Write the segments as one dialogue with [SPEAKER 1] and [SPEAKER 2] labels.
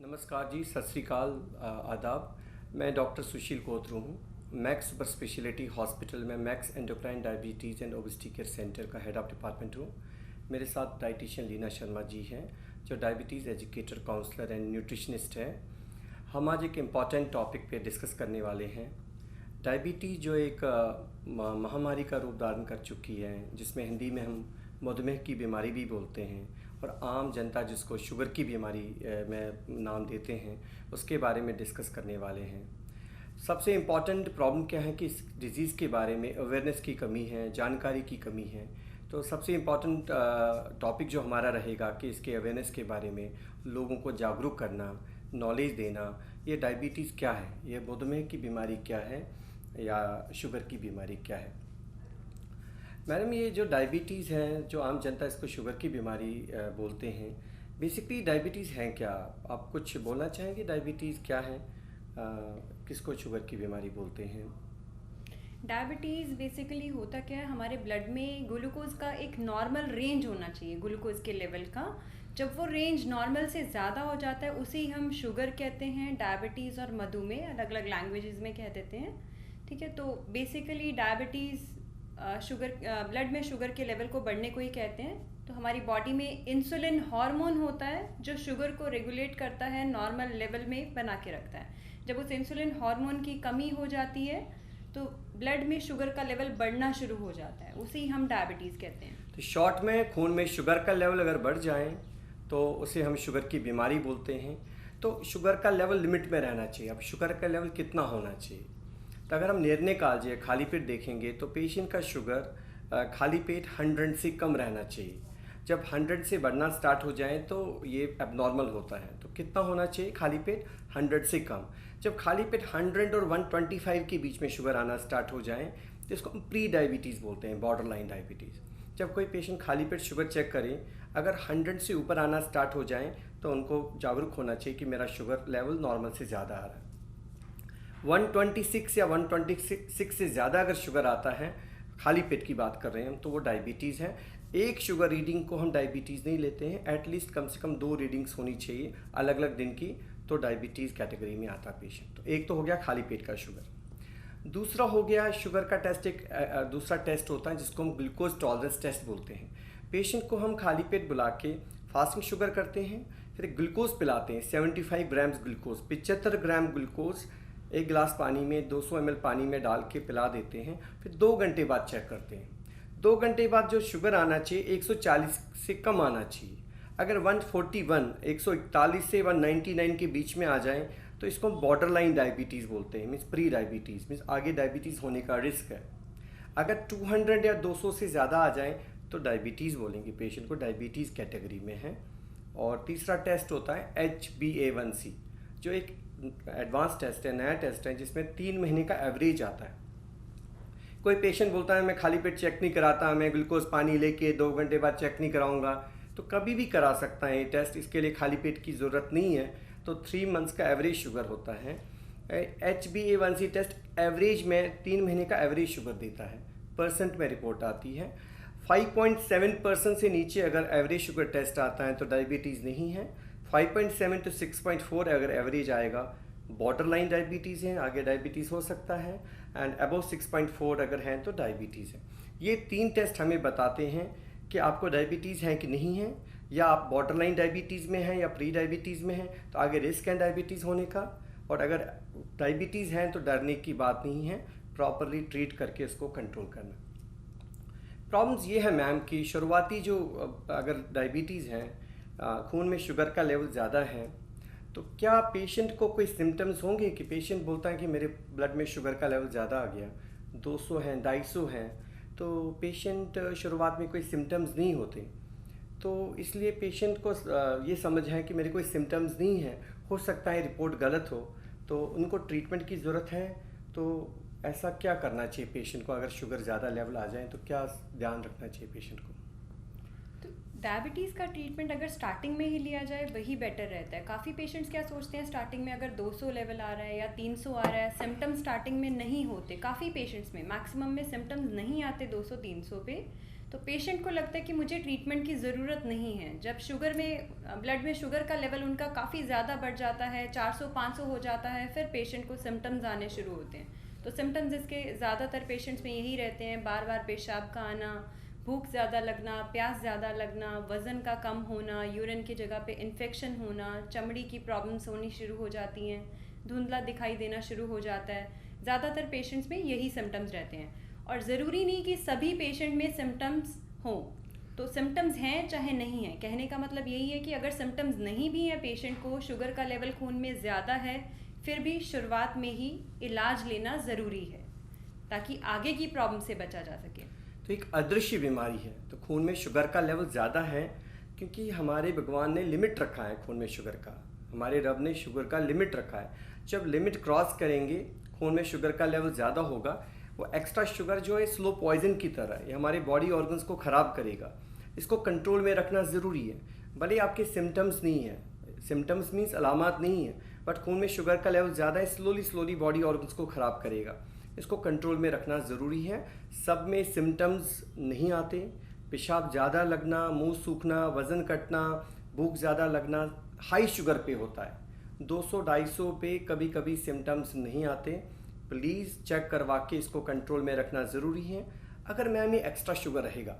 [SPEAKER 1] नमस्कार जी, सत श्री अकाल, आदाब। मैं डॉक्टर सुशील कोतरू हूँ। मैक्स सुपर स्पेशलिटी हॉस्पिटल में Max endocrine diabetes and obesity care centre का हेड ऑफ डिपार्टमेंट हूँ। मेरे साथ डाइटिशियन लीना शर्मा जी हैं, जो diabetes educator, counsellor and nutritionist है। हम आज एक इम्पॉर्टेंट टॉपिक पे डिस्कस करने वाले हैं। डायबिटीज़ जो एक महामारी का रूप धारण कर चुकी है, जिसमें हिंदी में हम मधुमेह की बीमारी भी बोलते हैं और आम जनता जिसको शुगर की बीमारी में नाम देते हैं, उसके बारे में डिस्कस करने वाले हैं। सबसे इम्पॉर्टेंट प्रॉब्लम क्या है कि इस डिज़ीज़ के बारे में अवेयरनेस की कमी है, जानकारी की कमी है। तो सबसे इम्पॉर्टेंट टॉपिक जो हमारा रहेगा कि इसके अवेयरनेस के बारे में लोगों को जागरूक करना, नॉलेज देना। ये डायबिटीज़ क्या है, ये मधुमेह की बीमारी क्या है या शुगर की बीमारी क्या है। मैडम, ये जो डायबिटीज़ है, जो आम जनता इसको शुगर की बीमारी बोलते हैं, बेसिकली डायबिटीज़ है क्या? आप कुछ बोलना चाहेंगे डायबिटीज़ क्या है, किसको शुगर की बीमारी बोलते हैं?
[SPEAKER 2] डायबिटीज़ बेसिकली होता क्या है, हमारे ब्लड में ग्लूकोज का एक नॉर्मल रेंज होना चाहिए, ग्लूकोज के लेवल का। जब वो रेंज नॉर्मल से ज़्यादा हो जाता है उसे ही हम शुगर कहते हैं। डायबिटीज़ और मधुमेह अलग अलग लैंग्वेजेस में कह देते हैं, ठीक है। तो बेसिकली डायबिटीज़ शुगर, ब्लड में शुगर के लेवल को बढ़ने को ही कहते हैं। तो हमारी बॉडी में इंसुलिन हार्मोन होता है जो शुगर को रेगुलेट करता है, नॉर्मल लेवल में बना के रखता है। जब उस इंसुलिन हार्मोन की कमी हो जाती है तो ब्लड में शुगर का लेवल बढ़ना शुरू हो जाता है, उसे ही हम डायबिटीज़ कहते हैं।
[SPEAKER 1] तो शॉर्ट में खून में शुगर का लेवल अगर बढ़ जाए तो उसे हम शुगर की बीमारी बोलते हैं। तो शुगर का लेवल लिमिट में रहना चाहिए। अब शुगर का लेवल कितना होना चाहिए? तो अगर हम निर्णय कालजिए खाली पेट देखेंगे तो पेशेंट का शुगर खाली पेट 100 से कम रहना चाहिए। जब 100 से बढ़ना स्टार्ट हो जाए तो ये एबनॉर्मल होता है। तो कितना होना चाहिए खाली पेट? 100 से कम। जब खाली पेट 100 और 125 के बीच में शुगर आना स्टार्ट हो जाए तो इसको हम प्री डायबिटीज़ बोलते हैं, बॉर्डर लाइन डायबिटीज़। जब कोई पेशेंट खाली पेट शुगर चेक करे, अगर 100 से ऊपर आना स्टार्ट हो जाए तो उनको जागरूक होना चाहिए कि मेरा शुगर लेवल नॉर्मल से ज़्यादा आ रहा है। 126 या 126 से ज़्यादा अगर शुगर आता है, खाली पेट की बात कर रहे हैं हम, तो वो डायबिटीज़ है। एक शुगर रीडिंग को हम डायबिटीज़ नहीं लेते हैं, एटलीस्ट कम से कम 2 रीडिंग्स होनी चाहिए अलग अलग दिन की, तो डायबिटीज़ कैटेगरी में आता है पेशेंट। तो एक तो हो गया खाली पेट का शुगर। दूसरा हो गया शुगर का टेस्ट। एक दूसरा टेस्ट होता है जिसको हम ग्लूकोज टॉलरेंस टेस्ट बोलते हैं। पेशेंट को हम खाली पेट बुला के फास्टिंग शुगर करते हैं, फिर ग्लूकोज पिलाते हैं। 75 ग्राम्स ग्लूकोज, 75 ग्राम ग्लूकोज एक गिलास पानी में 200 ml पानी में डाल के पिला देते हैं। फिर 2 घंटे बाद चेक करते हैं। 2 घंटे बाद जो शुगर आना चाहिए 140 से कम आना चाहिए। अगर 141, 141 से 199 के बीच में आ जाए तो इसको हम बॉर्डर लाइन डायबिटीज़ बोलते हैं, मीन्स प्री डायबिटीज़, मीन्स आगे डायबिटीज़ होने का रिस्क है। अगर 200 या 200 से ज़्यादा आ जाए तो डायबिटीज़ बोलेंगे, पेशेंट को डायबिटीज़ कैटेगरी में है। और तीसरा टेस्ट होता है HbA1c, जो एक एडवांस टेस्ट है, नया टेस्ट है, जिसमें 3 महीने का एवरेज आता है। कोई पेशेंट बोलता है मैं खाली पेट चेक नहीं कराता, मैं ग्लूकोज पानी लेके 2 घंटे बाद चेक नहीं कराऊंगा। तो कभी भी करा सकता है ये टेस्ट, इसके लिए खाली पेट की ज़रूरत नहीं है। तो 3 मंथ्स का एवरेज शुगर होता है। HbA1c टेस्ट एवरेज में 3 महीने का एवरेज शुगर देता है, परसेंट में रिपोर्ट आती है। 5.7% से नीचे अगर एवरेज शुगर टेस्ट आता है तो डायबिटीज़ नहीं है। 5.7 to 6.4 अगर एवरेज आएगा बॉर्डर लाइन डायबिटीज़ है, आगे डायबिटीज़ हो सकता है। एंड अबव 6.4 अगर है तो डायबिटीज़ है। ये 3 टेस्ट हमें बताते हैं कि आपको डायबिटीज़ है कि नहीं है, या आप बॉर्डर लाइन डायबिटीज़ में हैं या प्री डायबिटीज़ में हैं, तो आगे रिस्क है डायबिटीज़ होने का। और अगर डायबिटीज़ है तो डरने की बात नहीं है, प्रॉपरली ट्रीट करके इसको कंट्रोल करना। प्रॉब्लम्स ये है मैम कि शुरुआती जो अगर डायबिटीज़ है, खून में शुगर का लेवल ज़्यादा है, तो क्या पेशेंट को कोई सिम्टम्स होंगे कि पेशेंट बोलता है कि मेरे ब्लड में शुगर का लेवल ज़्यादा आ गया, 200 है, 250 है, तो पेशेंट शुरुआत में कोई सिम्टम्स नहीं होते। तो इसलिए पेशेंट को ये समझ है कि मेरे कोई सिम्टम्स नहीं है, हो सकता है रिपोर्ट गलत हो, तो उनको ट्रीटमेंट की ज़रूरत है। तो ऐसा क्या करना चाहिए पेशेंट को? अगर शुगर ज़्यादा लेवल आ जाए तो क्या ध्यान रखना चाहिए पेशेंट को?
[SPEAKER 2] तो डायबिटीज़ का ट्रीटमेंट अगर स्टार्टिंग में ही लिया जाए वही बेटर रहता है। काफ़ी पेशेंट्स क्या सोचते हैं, स्टार्टिंग में अगर 200 लेवल आ रहा है या 300 आ रहा है, सिम्टम्स स्टार्टिंग में नहीं होते। काफ़ी पेशेंट्स में, मैक्सिमम में सिम्टम्स नहीं आते 200-300 पे, तो पेशेंट को लगता है कि मुझे ट्रीटमेंट की ज़रूरत नहीं है। जब शुगर में ब्लड में शुगर का लेवल उनका काफ़ी ज़्यादा बढ़ जाता है, 400-500 हो जाता है, फिर पेशेंट को सिम्टम्स आने शुरू होते हैं। तो सिम्टम्स इसके ज़्यादातर पेशेंट्स में यही रहते हैं, बार बार पेशाब का आना, भूख ज़्यादा लगना, प्यास ज़्यादा लगना, वज़न का कम होना, यूरिन की जगह पे इन्फेक्शन होना, चमड़ी की प्रॉब्लम्स होनी शुरू हो जाती हैं, धुंधला दिखाई देना शुरू हो जाता है। ज़्यादातर पेशेंट्स में यही सिम्टम्स रहते हैं और ज़रूरी नहीं कि सभी पेशेंट में सिम्टम्स हों। तो सिम्टम्स हैं चाहे नहीं हैं, कहने का मतलब यही है कि अगर सिम्टम्स नहीं भी हैं, पेशेंट को शुगर का लेवल खून में ज़्यादा है, फिर भी शुरुआत में ही इलाज लेना ज़रूरी है ताकि आगे की प्रॉब्लम से बचा जा सके।
[SPEAKER 1] तो एक अदृश्य बीमारी है, तो खून में शुगर का लेवल ज़्यादा है क्योंकि हमारे भगवान ने लिमिट रखा है खून में शुगर का, हमारे रब ने शुगर का लिमिट रखा है। जब लिमिट क्रॉस करेंगे, खून में शुगर का लेवल ज़्यादा होगा, वो एक्स्ट्रा शुगर जो है स्लो पॉइजन की तरह है, ये हमारे बॉडी ऑर्गन्स को ख़राब करेगा। इसको कंट्रोल में रखना ज़रूरी है। भले आपके सिम्टम्स नहीं है, सिम्टम्स मीन्स अलामात नहीं है, बट खून में शुगर का लेवल ज़्यादा है, स्लोली बॉडी ऑर्गन्स को ख़राब करेगा। इसको कंट्रोल में रखना ज़रूरी है। सब में सिम्टम्स नहीं आते, पेशाब ज़्यादा लगना, मुंह सूखना, वज़न घटना, भूख ज़्यादा लगना हाई शुगर पे होता है। 200-250 पे कभी कभी सिम्टम्स नहीं आते। प्लीज़ चेक करवा के इसको कंट्रोल में रखना ज़रूरी है। अगर मैम ये एक्स्ट्रा शुगर रहेगा,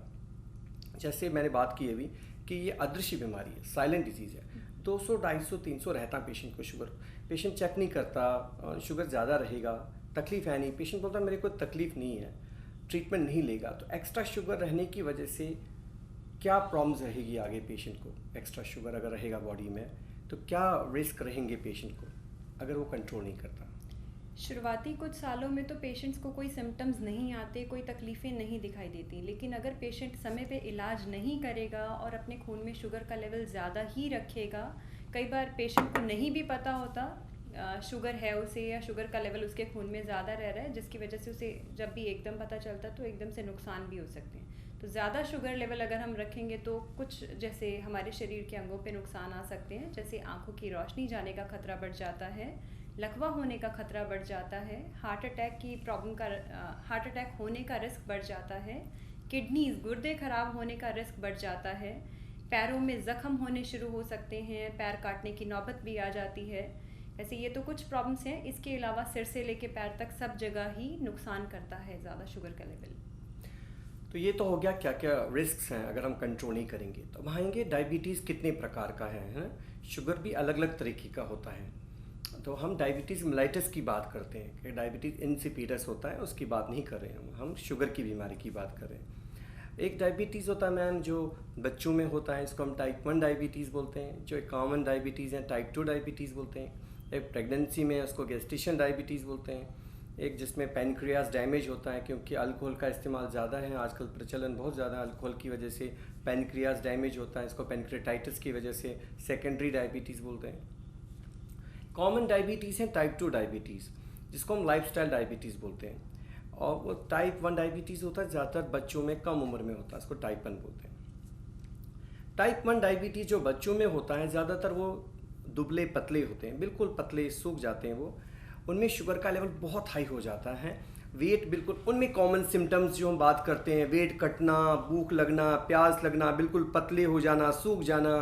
[SPEAKER 1] जैसे मैंने बात की अभी कि ये अदृश्य बीमारी है, साइलेंट डिजीज़ है, 200-250-300 रहता पेशेंट को शुगर, पेशेंट चेक नहीं करता, शुगर ज़्यादा रहेगा, तकलीफ़ है नहीं, पेशेंट बोलता मेरे को तकलीफ़ नहीं है, ट्रीटमेंट नहीं लेगा। तो एक्स्ट्रा शुगर रहने की वजह से क्या प्रॉब्लम्स रहेगी आगे पेशेंट को? एक्स्ट्रा शुगर अगर रहेगा बॉडी में तो क्या रिस्क रहेंगे पेशेंट को अगर वो कंट्रोल नहीं करता?
[SPEAKER 2] शुरुआती कुछ सालों में तो पेशेंट्स को कोई सिम्टम्स नहीं आते, कोई तकलीफ़ें नहीं दिखाई देती, लेकिन अगर पेशेंट समय पे इलाज नहीं करेगा और अपने खून में शुगर का लेवल ज़्यादा ही रखेगा, कई बार पेशेंट को नहीं भी पता होता शुगर है उसे या शुगर का लेवल उसके खून में ज़्यादा रह रहा है, जिसकी वजह से उसे जब भी एकदम पता चलता तो एकदम से नुकसान भी हो सकते हैं। तो ज़्यादा शुगर लेवल अगर हम रखेंगे तो कुछ जैसे हमारे शरीर के अंगों पे नुकसान आ सकते हैं, जैसे आँखों की रोशनी जाने का खतरा बढ़ जाता है, लकवा होने का खतरा बढ़ जाता है, हार्ट अटैक होने का रिस्क बढ़ जाता है, किडनीज गुर्दे खराब होने का रिस्क बढ़ जाता है, पैरों में ज़ख्म होने शुरू हो सकते हैं, पैर काटने की नौबत भी आ जाती है। वैसे ये तो कुछ प्रॉब्लम्स हैं, इसके अलावा सिर से लेके पैर तक सब जगह ही नुकसान करता है ज़्यादा शुगर का लेवल।
[SPEAKER 1] तो ये तो हो गया क्या क्या रिस्क्स हैं अगर हम कंट्रोल नहीं करेंगे। तो अब आएंगे डायबिटीज़ कितने प्रकार का है? शुगर भी अलग अलग तरीके का होता है। तो हम डायबिटीज़ मेलाइटस की बात करते हैं कि डायबिटीज़ इंसिपिडस होता है, उसकी बात नहीं कर रहे हैं हम शुगर की बीमारी की बात कर रहे हैं। एक डायबिटीज़ होता है मैम जो बच्चों में होता है, इसको हम टाइप 1 डायबिटीज़ बोलते हैं। जो एक कॉमन डायबिटीज़ है टाइप 2 डायबिटीज़ बोलते हैं। एक प्रेगनेंसी में उसको गेस्टेशन डायबिटीज़ बोलते हैं। एक जिसमें पैनक्रियाज डैमेज होता है क्योंकि अल्कोहल का इस्तेमाल ज़्यादा है आजकल, प्रचलन बहुत ज़्यादा अल्कोहल की वजह से पैनक्रियाज डैमेज होता है, इसको पैनक्रेटाइटिस की वजह से सेकेंडरी डायबिटीज़ बोलते हैं। कॉमन डायबिटीज़ है टाइप 2 डायबिटीज़, जिसको हम लाइफस्टाइल डायबिटीज़ बोलते हैं। और वो टाइप 1 डायबिटीज़ होता है ज़्यादातर बच्चों में, कम उम्र में होता है, इसको टाइप 1 बोलते हैं। टाइप 1 डायबिटीज़ जो बच्चों में होता है ज़्यादातर वो दुबले पतले होते हैं, बिल्कुल पतले सूख जाते हैं वो, उनमें शुगर का लेवल बहुत हाई हो जाता है। वेट बिल्कुल, उनमें कॉमन सिम्टम्स जो हम बात करते हैं, वेट कटना, भूख लगना, प्यास लगना, बिल्कुल पतले हो जाना, सूख जाना,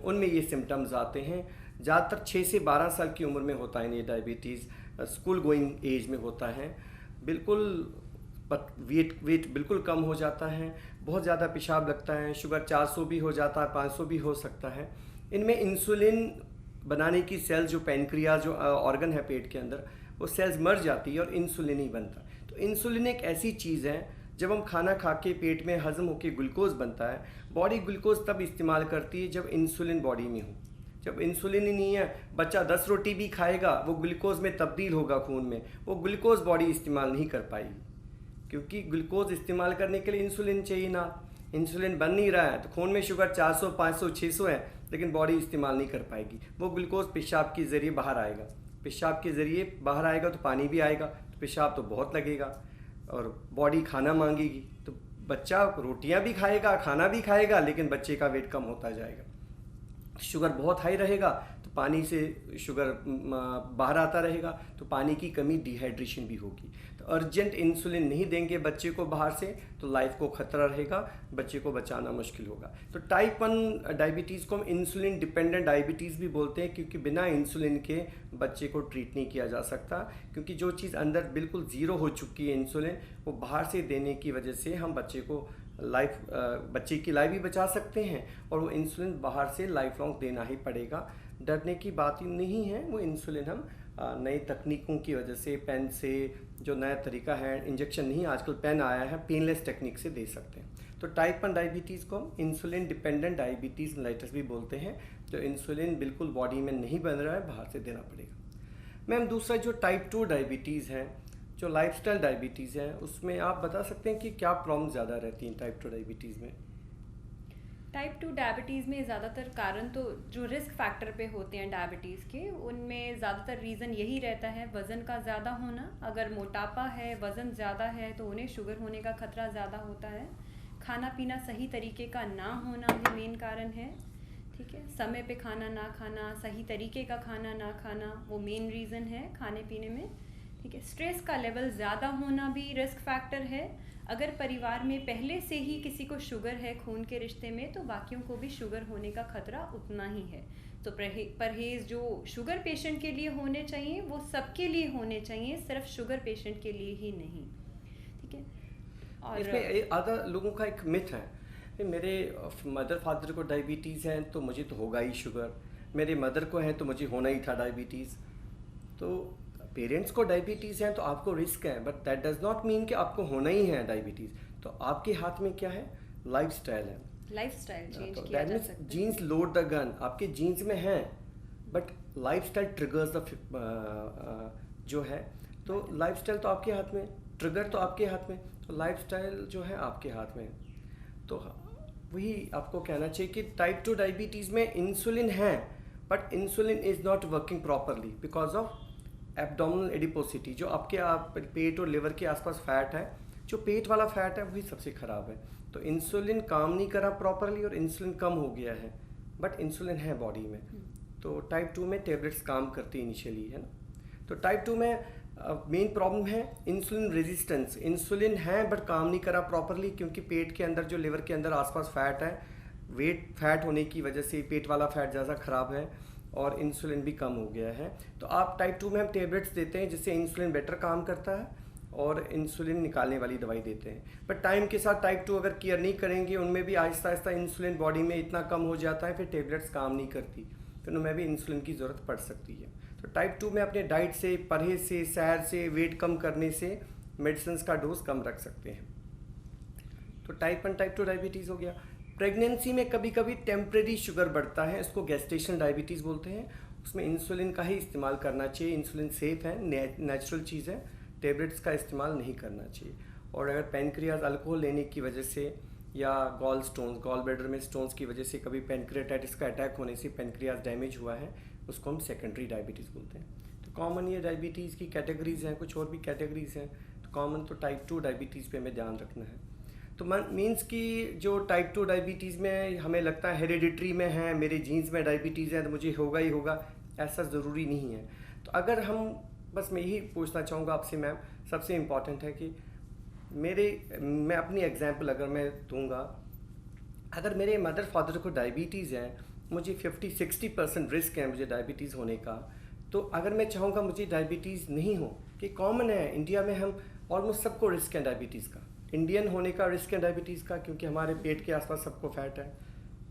[SPEAKER 1] उनमें ये सिम्टम्स आते हैं। ज़्यादातर 6 से 12 साल की उम्र में होता है ये डायबिटीज़, स्कूल गोइंग एज में होता है। बिल्कुल वेट बिल्कुल कम हो जाता है, बहुत ज़्यादा पेशाब लगता है, शुगर 400 भी हो जाता है, 500 भी हो सकता है। इनमें इंसुलिन बनाने की सेल्स जो पैनक्रियाज जो ऑर्गन है पेट के अंदर, वो सेल्स मर जाती है और इंसुलिन ही बनता है। तो इंसुलिन एक ऐसी चीज़ है, जब हम खाना खा के पेट में हजम होकर ग्लूकोज बनता है, बॉडी ग्लूकोज तब इस्तेमाल करती है जब इंसुलिन बॉडी में हो। जब इंसुलिन ही नहीं है, बच्चा 10 रोटी भी खाएगा, वो ग्लूकोज में तब्दील होगा खून में, वो ग्लूकोज बॉडी इस्तेमाल नहीं कर पाएगी, क्योंकि ग्लूकोज इस्तेमाल करने के लिए इंसुलिन चाहिए ना। इंसुलिन बन नहीं रहा है तो खून में शुगर 400, 500, 600 है, लेकिन बॉडी इस्तेमाल नहीं कर पाएगी। वो ग्लूकोज पेशाब के ज़रिए बाहर आएगा, पेशाब के ज़रिए बाहर आएगा तो पानी भी आएगा, तो पेशाब तो बहुत लगेगा और बॉडी खाना मांगेगी। तो बच्चा रोटियां भी खाएगा, खाना भी खाएगा, लेकिन बच्चे का वेट कम होता जाएगा। शुगर बहुत हाई रहेगा तो पानी से शुगर बाहर आता रहेगा, तो पानी की कमी, डिहाइड्रेशन भी होगी। तो अर्जेंट इंसुलिन नहीं देंगे बच्चे को बाहर से तो लाइफ को खतरा रहेगा, बच्चे को बचाना मुश्किल होगा। तो टाइप 1 डायबिटीज़ को हम इंसुलिन डिपेंडेंट डायबिटीज़ भी बोलते हैं, क्योंकि बिना इंसुलिन के बच्चे को ट्रीट नहीं किया जा सकता, क्योंकि जो चीज़ अंदर बिल्कुल ज़ीरो हो चुकी है इंसुलिन, वो बाहर से देने की वजह से हम बच्चे को बच्चे की लाइफ भी बचा सकते हैं, और वो इंसुलिन बाहर से लाइफ लॉन्ग देना ही पड़ेगा। डरने की बात ही नहीं है। वो इंसुलिन हम नई तकनीकों की वजह से, पेन से, जो नया तरीका है, इंजेक्शन नहीं, आजकल पेन आया है, पेनलेस टेक्निक से दे सकते हैं। तो टाइप 1 डायबिटीज़ को हम इंसुलिन डिपेंडेंट डायबिटीज़ मेलिटस भी बोलते हैं, जो इंसुलिन बिल्कुल बॉडी में नहीं बन रहा है, बाहर से देना पड़ेगा। मैम दूसरा जो टाइप 2 डायबिटीज़ है, जो लाइफस्टाइल डायबिटीज़ है, उसमें आप बता सकते हैं कि क्या प्रॉब्लम ज़्यादा रहती हैं टाइप 2 डायबिटीज़ में?
[SPEAKER 2] टाइप 2 डायबिटीज़ में ज़्यादातर कारण तो जो रिस्क फैक्टर पे होते हैं डायबिटीज़ के, उनमें ज़्यादातर रीज़न यही रहता है वज़न का ज़्यादा होना। अगर मोटापा है, वज़न ज़्यादा है, तो उन्हें शुगर होने का खतरा ज़्यादा होता है। खाना पीना सही तरीके का ना होना भी मेन कारण है, ठीक है। समय पे खाना ना खाना, सही तरीके का खाना ना खाना, वो मेन रीज़न है खाने पीने में, ठीक है। स्ट्रेस का लेवल ज़्यादा होना भी रिस्क फैक्टर है। अगर परिवार में पहले से ही किसी को शुगर है खून के रिश्ते में, तो बाकियों को भी शुगर होने का खतरा उतना ही है। तो परहेज़ जो शुगर पेशेंट के लिए होने चाहिए वो सबके लिए होने चाहिए, सिर्फ शुगर पेशेंट के लिए ही नहीं, ठीक है। और
[SPEAKER 1] इसमें आधा लोगों का एक मिथ है कि मेरे मदर फादर को डायबिटीज़ है तो मुझे तो होगा ही शुगर, मेरे मदर को है तो मुझे होना ही था डायबिटीज़। तो पेरेंट्स को डायबिटीज़ है तो आपको रिस्क है, but that does not mean कि आपको होना ही है डायबिटीज़। तो आपके हाथ में क्या है? लाइफस्टाइल है।
[SPEAKER 2] लाइफस्टाइल चेंज
[SPEAKER 1] तो
[SPEAKER 2] किया
[SPEAKER 1] दैट
[SPEAKER 2] जा
[SPEAKER 1] मीन्स
[SPEAKER 2] सकता है।
[SPEAKER 1] जीन्स लोड द गन, आपके जीन्स में है, बट लाइफस्टाइल ट्रिगर्स द जो है। तो लाइफस्टाइल तो आपके हाथ में, ट्रिगर तो आपके हाथ में, तो लाइफस्टाइल जो है आपके हाथ में। तो वही आपको कहना चाहिए कि टाइप 2 डायबिटीज़ में इंसुलिन है, but insulin is not working properly because of abdominal adiposity. जो आपके पेट और लिवर के आसपास फैट है, जो पेट वाला फैट है वही सबसे ख़राब है। तो इंसुलिन काम नहीं करा प्रॉपरली और इंसुलिन कम हो गया है, बट इंसुलिन है बॉडी में। तो टाइप 2 में टेबलेट्स काम करती इनिशियली, है ना। तो टाइप 2 में मेन प्रॉब्लम है इंसुलिन रेजिस्टेंस। इंसुलिन है बट काम नहीं करा प्रॉपरली, क्योंकि पेट के अंदर, जो लिवर के अंदर आसपास फैट है, वेट फैट होने की वजह से पेट वाला फैट ज़्यादा ख़राब है और इंसुलिन भी कम हो गया है। तो आप टाइप 2 में हम टेबलेट्स देते हैं जिससे इंसुलिन बेटर काम करता है और इंसुलिन निकालने वाली दवाई देते हैं। बट टाइम के साथ टाइप 2 अगर केयर नहीं करेंगे, उनमें भी आहिस्ता आहिस्ता इंसुलिन बॉडी में इतना कम हो जाता है, फिर टेबलेट्स काम नहीं करती, फिर उनमें भी इंसुलिन की ज़रूरत पड़ सकती है। तो टाइप 2 में अपने डाइट से, परहेज से, सैर से, वेट कम करने से मेडिसिन का डोज कम रख सकते हैं। तो टाइप 1 टाइप 2 डायबिटीज़ हो गया। प्रेगनेंसी में कभी कभी टेम्परेरी शुगर बढ़ता है, इसको गेस्टेशनल डायबिटीज़ बोलते हैं। उसमें इंसुलिन का ही इस्तेमाल करना चाहिए। इंसुलिन सेफ़ है, नेचुरल चीज़ है, टेबलेट्स का इस्तेमाल नहीं करना चाहिए। और अगर पेनक्रियाज अल्कोहल लेने की वजह से या गॉल ब्लैडर में स्टोन्स की वजह से कभी पेनक्रियाटाइटिस का अटैक होने से पेनक्रियाज डैमेज हुआ है, उसको हम सेकेंडरी डायबिटीज़ बोलते हैं। तो कॉमन ये डायबिटीज़ की कैटेगरीज हैं, कुछ और भी कैटेगरीज हैं। तो कॉमन तो टाइप 2 डायबिटीज़ पे हमें ध्यान रखना है। तो मीन्स कि जो टाइप 2 डायबिटीज़ में हमें लगता है हेरिडिटरी में है, मेरे जीन्स में डायबिटीज़ है तो मुझे होगा ही होगा, ऐसा ज़रूरी नहीं है। तो अगर हम, बस मैं यही पूछना चाहूँगा आपसे मैम, सबसे इम्पॉर्टेंट है कि मैं अपनी एग्जांपल अगर मैं दूंगा, अगर मेरे मदर फादर को डायबिटीज़ है, मुझे 50-60% रिस्क है मुझे डायबिटीज़ होने का, तो अगर मैं चाहूँगा मुझे डायबिटीज़ नहीं हो, कि कॉमन है इंडिया में, हम ऑलमोस्ट सबको रिस्क है डायबिटीज़ का, इंडियन होने का रिस्क है डायबिटीज़ का, क्योंकि हमारे पेट के आसपास सबको फैट है,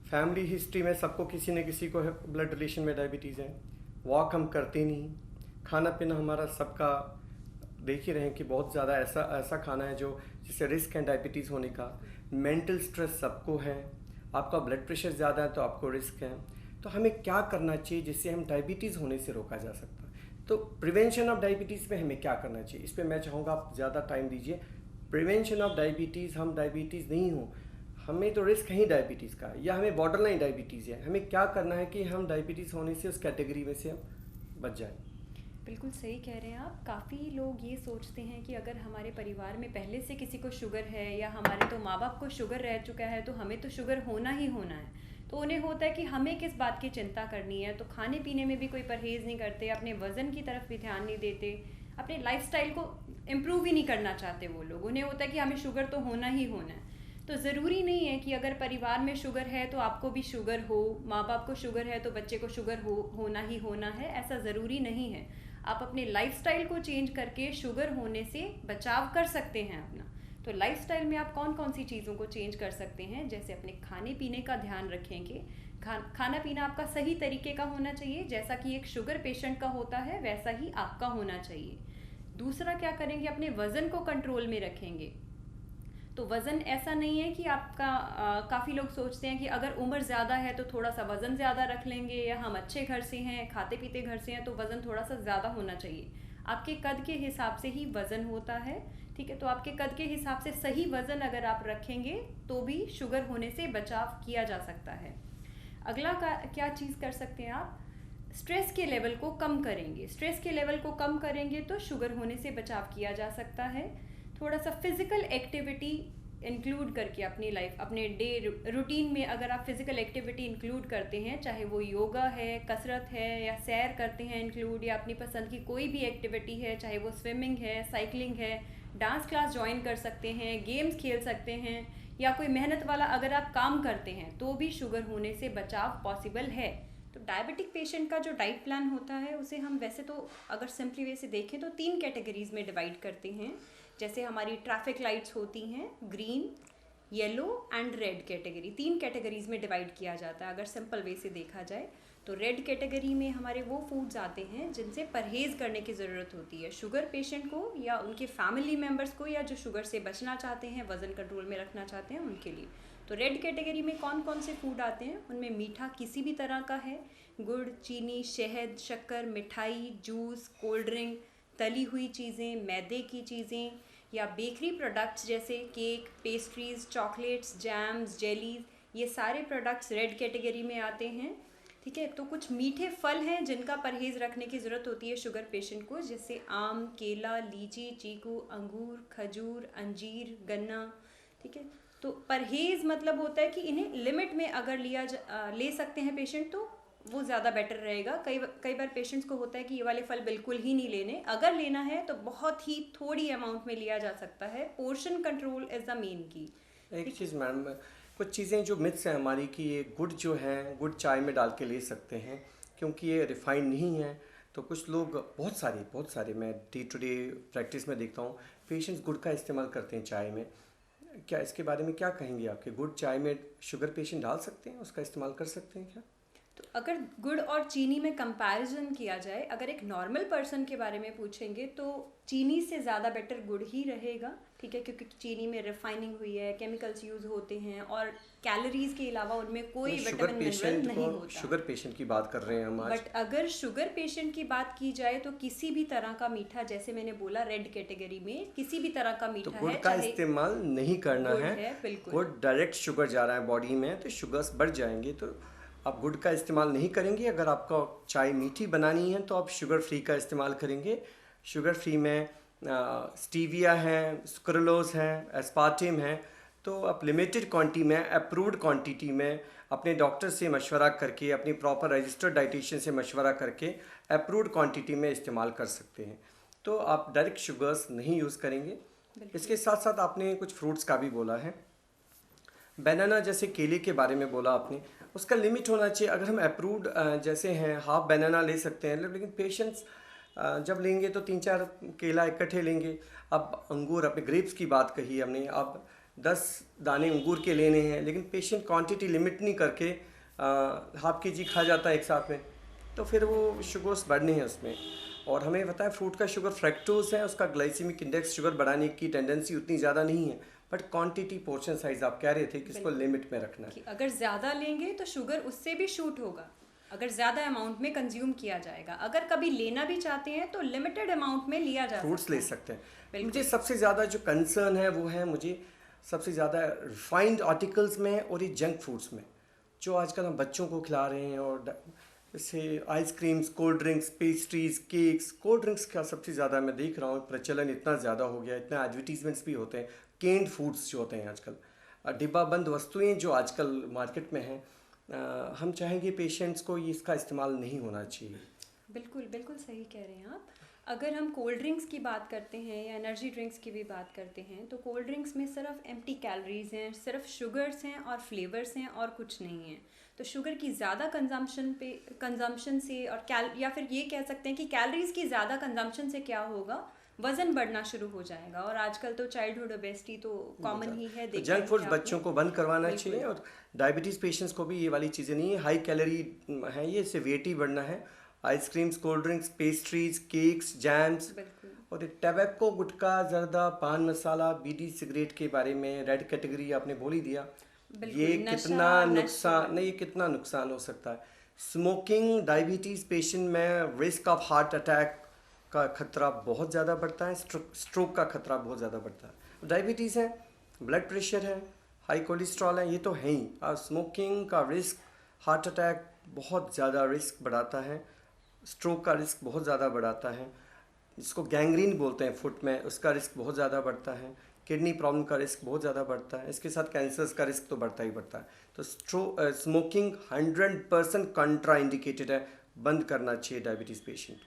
[SPEAKER 1] फैमिली हिस्ट्री में सबको किसी न किसी को ब्लड रिलेशन में डायबिटीज़ है, वॉक हम करते नहीं, खाना पीना हमारा सबका देख ही रहे हैं कि बहुत ज़्यादा ऐसा खाना है जो जिससे रिस्क है डायबिटीज़ होने का, मेंटल स्ट्रेस सबको है, आपका ब्लड प्रेशर ज़्यादा है तो आपको रिस्क है। तो हमें क्या करना चाहिए जिससे हम डायबिटीज़ होने से रोका जा सकता है? तो प्रिवेंशन ऑफ डायबिटीज़ में हमें क्या करना चाहिए, इस पर मैं चाहूँगा आप ज़्यादा टाइम दीजिए। प्रिवेंशन ऑफ डायबिटीज़, हम डायबिटीज़ नहीं हो, हमें तो रिस्क है ही डायबिटीज़ का, या हमें बॉर्डरलाइन डायबिटीज़ है, हमें क्या करना है कि हम डायबिटीज़ होने से उस कैटेगरी में से हम बच जाएं?
[SPEAKER 2] बिल्कुल सही कह रहे हैं आप। काफ़ी लोग ये सोचते हैं कि अगर हमारे परिवार में पहले से किसी को शुगर है या हमारे तो माँ बाप को शुगर रह चुका है तो हमें तो शुगर होना ही होना है। तो उन्हें होता है कि हमें किस बात की चिंता करनी है, तो खाने पीने में भी कोई परहेज़ नहीं करते, अपने वज़न की तरफ भी ध्यान नहीं देते, अपने लाइफस्टाइल को इम्प्रूव ही नहीं करना चाहते वो लोग। उन्हें होता है कि हमें शुगर तो होना ही होना है। तो ज़रूरी नहीं है कि अगर परिवार में शुगर है तो आपको भी शुगर हो, माँ बाप को शुगर है तो बच्चे को शुगर होना ही होना है, ऐसा ज़रूरी नहीं है। आप अपने लाइफस्टाइल को चेंज करके शुगर होने से बचाव कर सकते हैं अपना। तो लाइफस्टाइल में आप कौन कौन सी चीज़ों को चेंज कर सकते हैं, जैसे अपने खाने पीने का ध्यान रखेंगे। खाना पीना आपका सही तरीके का होना चाहिए, जैसा कि एक शुगर पेशेंट का होता है वैसा ही आपका होना चाहिए। दूसरा क्या करेंगे, अपने वज़न को कंट्रोल में रखेंगे। तो वज़न ऐसा नहीं है कि आपका काफ़ी लोग सोचते हैं कि अगर उम्र ज़्यादा है तो थोड़ा सा वज़न ज़्यादा रख लेंगे, या हम अच्छे घर से हैं, खाते पीते घर से हैं, तो वज़न थोड़ा सा ज़्यादा होना चाहिए। आपके कद के हिसाब से ही वज़न होता है, ठीक है। तो आपके कद के हिसाब से सही वज़न अगर आप रखेंगे तो भी शुगर होने से बचाव किया जा सकता है। अगला क्या चीज़ कर सकते हैं आप, स्ट्रेस के लेवल को कम करेंगे। स्ट्रेस के लेवल को कम करेंगे तो शुगर होने से बचाव किया जा सकता है। थोड़ा सा फिज़िकल एक्टिविटी इंक्लूड करके अपने डे रूटीन में अगर आप फिज़िकल एक्टिविटी इंक्लूड करते हैं, चाहे वो योगा है, कसरत है, या सैर करते हैं इंक्लूड, या अपनी पसंद की कोई भी एक्टिविटी है, चाहे वो स्विमिंग है, साइकिलिंग है, डांस क्लास ज्वाइन कर सकते हैं, गेम्स खेल सकते हैं, या कोई मेहनत वाला अगर आप काम करते हैं तो भी शुगर होने से बचाव पॉसिबल है। तो डायबिटिक पेशेंट का जो डाइट प्लान होता है उसे हम वैसे तो अगर सिंपली वे से देखें तो 3 कैटेगरीज में डिवाइड करते हैं। जैसे हमारी ट्रैफिक लाइट्स होती हैं, green, yellow and red category, 3 categories में डिवाइड किया जाता है अगर सिंपल वे से देखा जाए। तो रेड कैटेगरी में हमारे वो फूड्स आते हैं जिनसे परहेज़ करने की ज़रूरत होती है शुगर पेशेंट को या उनके फैमिली मेम्बर्स को, या जो शुगर से बचना चाहते हैं, वज़न कंट्रोल में रखना चाहते हैं, उनके लिए। तो रेड कैटेगरी में कौन कौन से फूड आते हैं, उनमें मीठा किसी भी तरह का है, गुड़, चीनी, शहद, शक्कर, मिठाई, जूस, कोल्ड ड्रिंक, तली हुई चीज़ें, मैदे की चीज़ें, या बेकरी प्रोडक्ट्स जैसे cake, pastries, chocolates, jams, jellies, ये सारे प्रोडक्ट्स रेड कैटेगरी में आते हैं, ठीक है। तो कुछ मीठे फल हैं जिनका परहेज़ रखने की ज़रूरत होती है शुगर पेशेंट को, जैसे आम, केला, लीची, चीकू, अंगूर, खजूर, अंजीर, गन्ना, ठीक है। तो परहेज़ मतलब होता है कि इन्हें लिमिट में अगर ले सकते हैं पेशेंट तो वो ज़्यादा बेटर रहेगा। कई बार पेशेंट्स को होता है कि ये वाले फल बिल्कुल ही नहीं लेने, अगर लेना है तो बहुत ही थोड़ी अमाउंट में लिया जा सकता है। Portion control is the main की।
[SPEAKER 1] एक चीज़ मैडम, कुछ चीज़ें जो मिथ्स हैं हमारी कि ये गुड़ जो है गुड़ चाय में डाल के ले सकते हैं क्योंकि ये रिफाइंड नहीं है। तो कुछ लोग, बहुत सारे मैं डे टू डे प्रैक्टिस में देखता हूँ, पेशेंट्स गुड़ का इस्तेमाल करते हैं चाय में। क्या इसके बारे में क्या कहेंगे आपके, गुड़ चाय में शुगर पेशेंट डाल सकते हैं, उसका इस्तेमाल कर सकते हैं क्या?
[SPEAKER 2] तो अगर गुड़ और चीनी में कंपैरिजन किया जाए, अगर एक नॉर्मल पर्सन के बारे में पूछेंगे तो चीनी से ज़्यादा बेटर गुड़ ही रहेगा, ठीक है, क्योंकि चीनी में रिफाइनिंग हुई है, केमिकल्स यूज़ होते हैं और कैलोरीज के अलावा उनमें कोई विटामिन मिनरल नहीं होता।
[SPEAKER 1] शुगर पेशेंट की बात कर रहे हैं हम आज।
[SPEAKER 2] बट अगर शुगर पेशेंट की बात की जाए तो किसी भी तरह का मीठा, जैसे मैंने बोला रेड कैटेगरी में किसी भी तरह का मीठा
[SPEAKER 1] तो गुड़ का इस्तेमाल नहीं करना है,
[SPEAKER 2] बिल्कुल।
[SPEAKER 1] गुड़ डायरेक्ट शुगर जा रहा है बॉडी में तो शुगर्स बढ़ जाएंगे, तो आप गुड़ का इस्तेमाल नहीं करेंगे। अगर आपको चाय मीठी बनानी है तो आप शुगर फ्री का इस्तेमाल करेंगे। शुगर फ्री में स्टीविया है, सुक्रोलोज है, एस्पार्टेम है, तो आप लिमिटेड क्वांटिटी में, अप्रूव्ड क्वांटिटी में अपने डॉक्टर से मशवरा करके, अपनी प्रॉपर रजिस्टर्ड डाइटिशियन से मशवरा करके अप्रूव्ड क्वांटिटी में इस्तेमाल कर सकते हैं। तो आप डायरेक्ट शुगर्स नहीं यूज़ करेंगे। इसके साथ साथ आपने कुछ फ्रूट्स का भी बोला है, बनाना जैसे केले के बारे में बोला आपने, उसका लिमिट होना चाहिए। अगर हम अप्रूव्ड जैसे हैं हाफ बनाना ले सकते हैं, लेकिन पेशेंट्स जब लेंगे तो 3-4 केला इकट्ठे लेंगे। अब अंगूर, अपने ग्रेप्स की बात कही हमने, अब 10 दाने अंगूर के लेने हैं, लेकिन पेशेंट क्वांटिटी लिमिट नहीं करके हाफ केजी खा जाता है एक साथ में, तो फिर वो शुगर्स बढ़ने हैं उसमें। और हमें पता है फ्रूट का शुगर फ्रैक्टोज है, उसका ग्लाइसेमिक इंडेक्स शुगर बढ़ाने की टेंडेंसी उतनी ज़्यादा नहीं है, बट क्वांटिटी, पोर्शन साइज आप कह रहे थे कि इसको लिमिट में रखना है।
[SPEAKER 2] अगर ज़्यादा लेंगे तो शुगर उससे भी शूट होगा, अगर ज़्यादा अमाउंट में कंज्यूम किया जाएगा। अगर कभी लेना भी चाहते हैं तो लिमिटेड अमाउंट में लिया जा
[SPEAKER 1] फ्रूट्स ले सकते हैं। मुझे सबसे ज़्यादा जो कंसर्न है वो है, मुझे सबसे ज़्यादा रिफाइंड आर्टिकल्स में और ये जंक फूड्स में जो आजकल हम बच्चों को खिला रहे हैं, और जैसे ice creams, cold drinks, pastries, cakes. Cold drinks का सबसे ज़्यादा मैं देख रहा हूँ प्रचलन इतना ज़्यादा हो गया, इतना एडवर्टीजमेंट्स भी होते हैं। केन्ड फूड्स जो होते हैं आजकल, डिब्बा बंद वस्तुएं जो आजकल मार्केट में हैं, हम चाहेंगे पेशेंट्स को इसका इस्तेमाल नहीं होना चाहिए।
[SPEAKER 2] बिल्कुल बिल्कुल सही कह रहे हैं आप। अगर हम कोल्ड ड्रिंक्स की बात करते हैं या एनर्जी ड्रिंक्स की भी बात करते हैं, तो कोल्ड ड्रिंक्स में सिर्फ एम्प्टी कैलोरीज हैं, सिर्फ शुगर्स हैं और फ्लेवर्स हैं और कुछ नहीं है। तो शुगर की ज़्यादा कंजम्पशन से और या फिर ये कह सकते हैं कि कैलोरीज की ज़्यादा कंजम्पशन से क्या होगा, वज़न बढ़ना शुरू हो जाएगा। और आजकल तो चाइल्डहुड ओबेसिटी तो कॉमन ही है,
[SPEAKER 1] तो
[SPEAKER 2] देखा
[SPEAKER 1] जंक
[SPEAKER 2] ही
[SPEAKER 1] फूड्स
[SPEAKER 2] है
[SPEAKER 1] बच्चों
[SPEAKER 2] आपने।
[SPEAKER 1] को बंद करवाना
[SPEAKER 2] बिल्कुल
[SPEAKER 1] चाहिए, और डायबिटीज़ पेशेंट्स को भी ये वाली चीज़ें नहीं है, हाई कैलोरी है ये, इससे वेट ही बढ़ना है। Ice creams, cold drinks, pastries, cakes, jams,
[SPEAKER 2] बिल्कुल
[SPEAKER 1] और टैबैको, गुटखा, जर्दा, पान मसाला, बीड़ी, सिगरेट के बारे में रेड कैटेगरी आपने बोल ही दिया।
[SPEAKER 2] बिल्कुल
[SPEAKER 1] ये
[SPEAKER 2] नशा
[SPEAKER 1] कितना
[SPEAKER 2] नशे।
[SPEAKER 1] नुकसान नहीं, ये कितना नुकसान हो सकता है। स्मोकिंग डायबिटीज़ पेशेंट में रिस्क ऑफ हार्ट अटैक का खतरा बहुत ज़्यादा बढ़ता है, स्ट्रोक का खतरा बहुत ज़्यादा बढ़ता है। डायबिटीज़ है, ब्लड प्रेशर है, हाई कोलेस्ट्रॉल है, ये तो है ही। और स्मोकिंग का रिस्क हार्ट अटैक बहुत ज़्यादा रिस्क बढ़ाता है, स्ट्रोक का रिस्क बहुत ज़्यादा बढ़ाता है, जिसको गैंग्रीन बोलते हैं फुट में, उसका रिस्क बहुत ज़्यादा बढ़ता है, किडनी प्रॉब्लम का रिस्क बहुत ज़्यादा बढ़ता है, इसके साथ कैंसर्स का रिस्क तो बढ़ता ही बढ़ता है। तो स्मोकिंग 100% कंट्रा इंडिकेटेड है, बंद करना चाहिए डायबिटीज़ पेशेंट।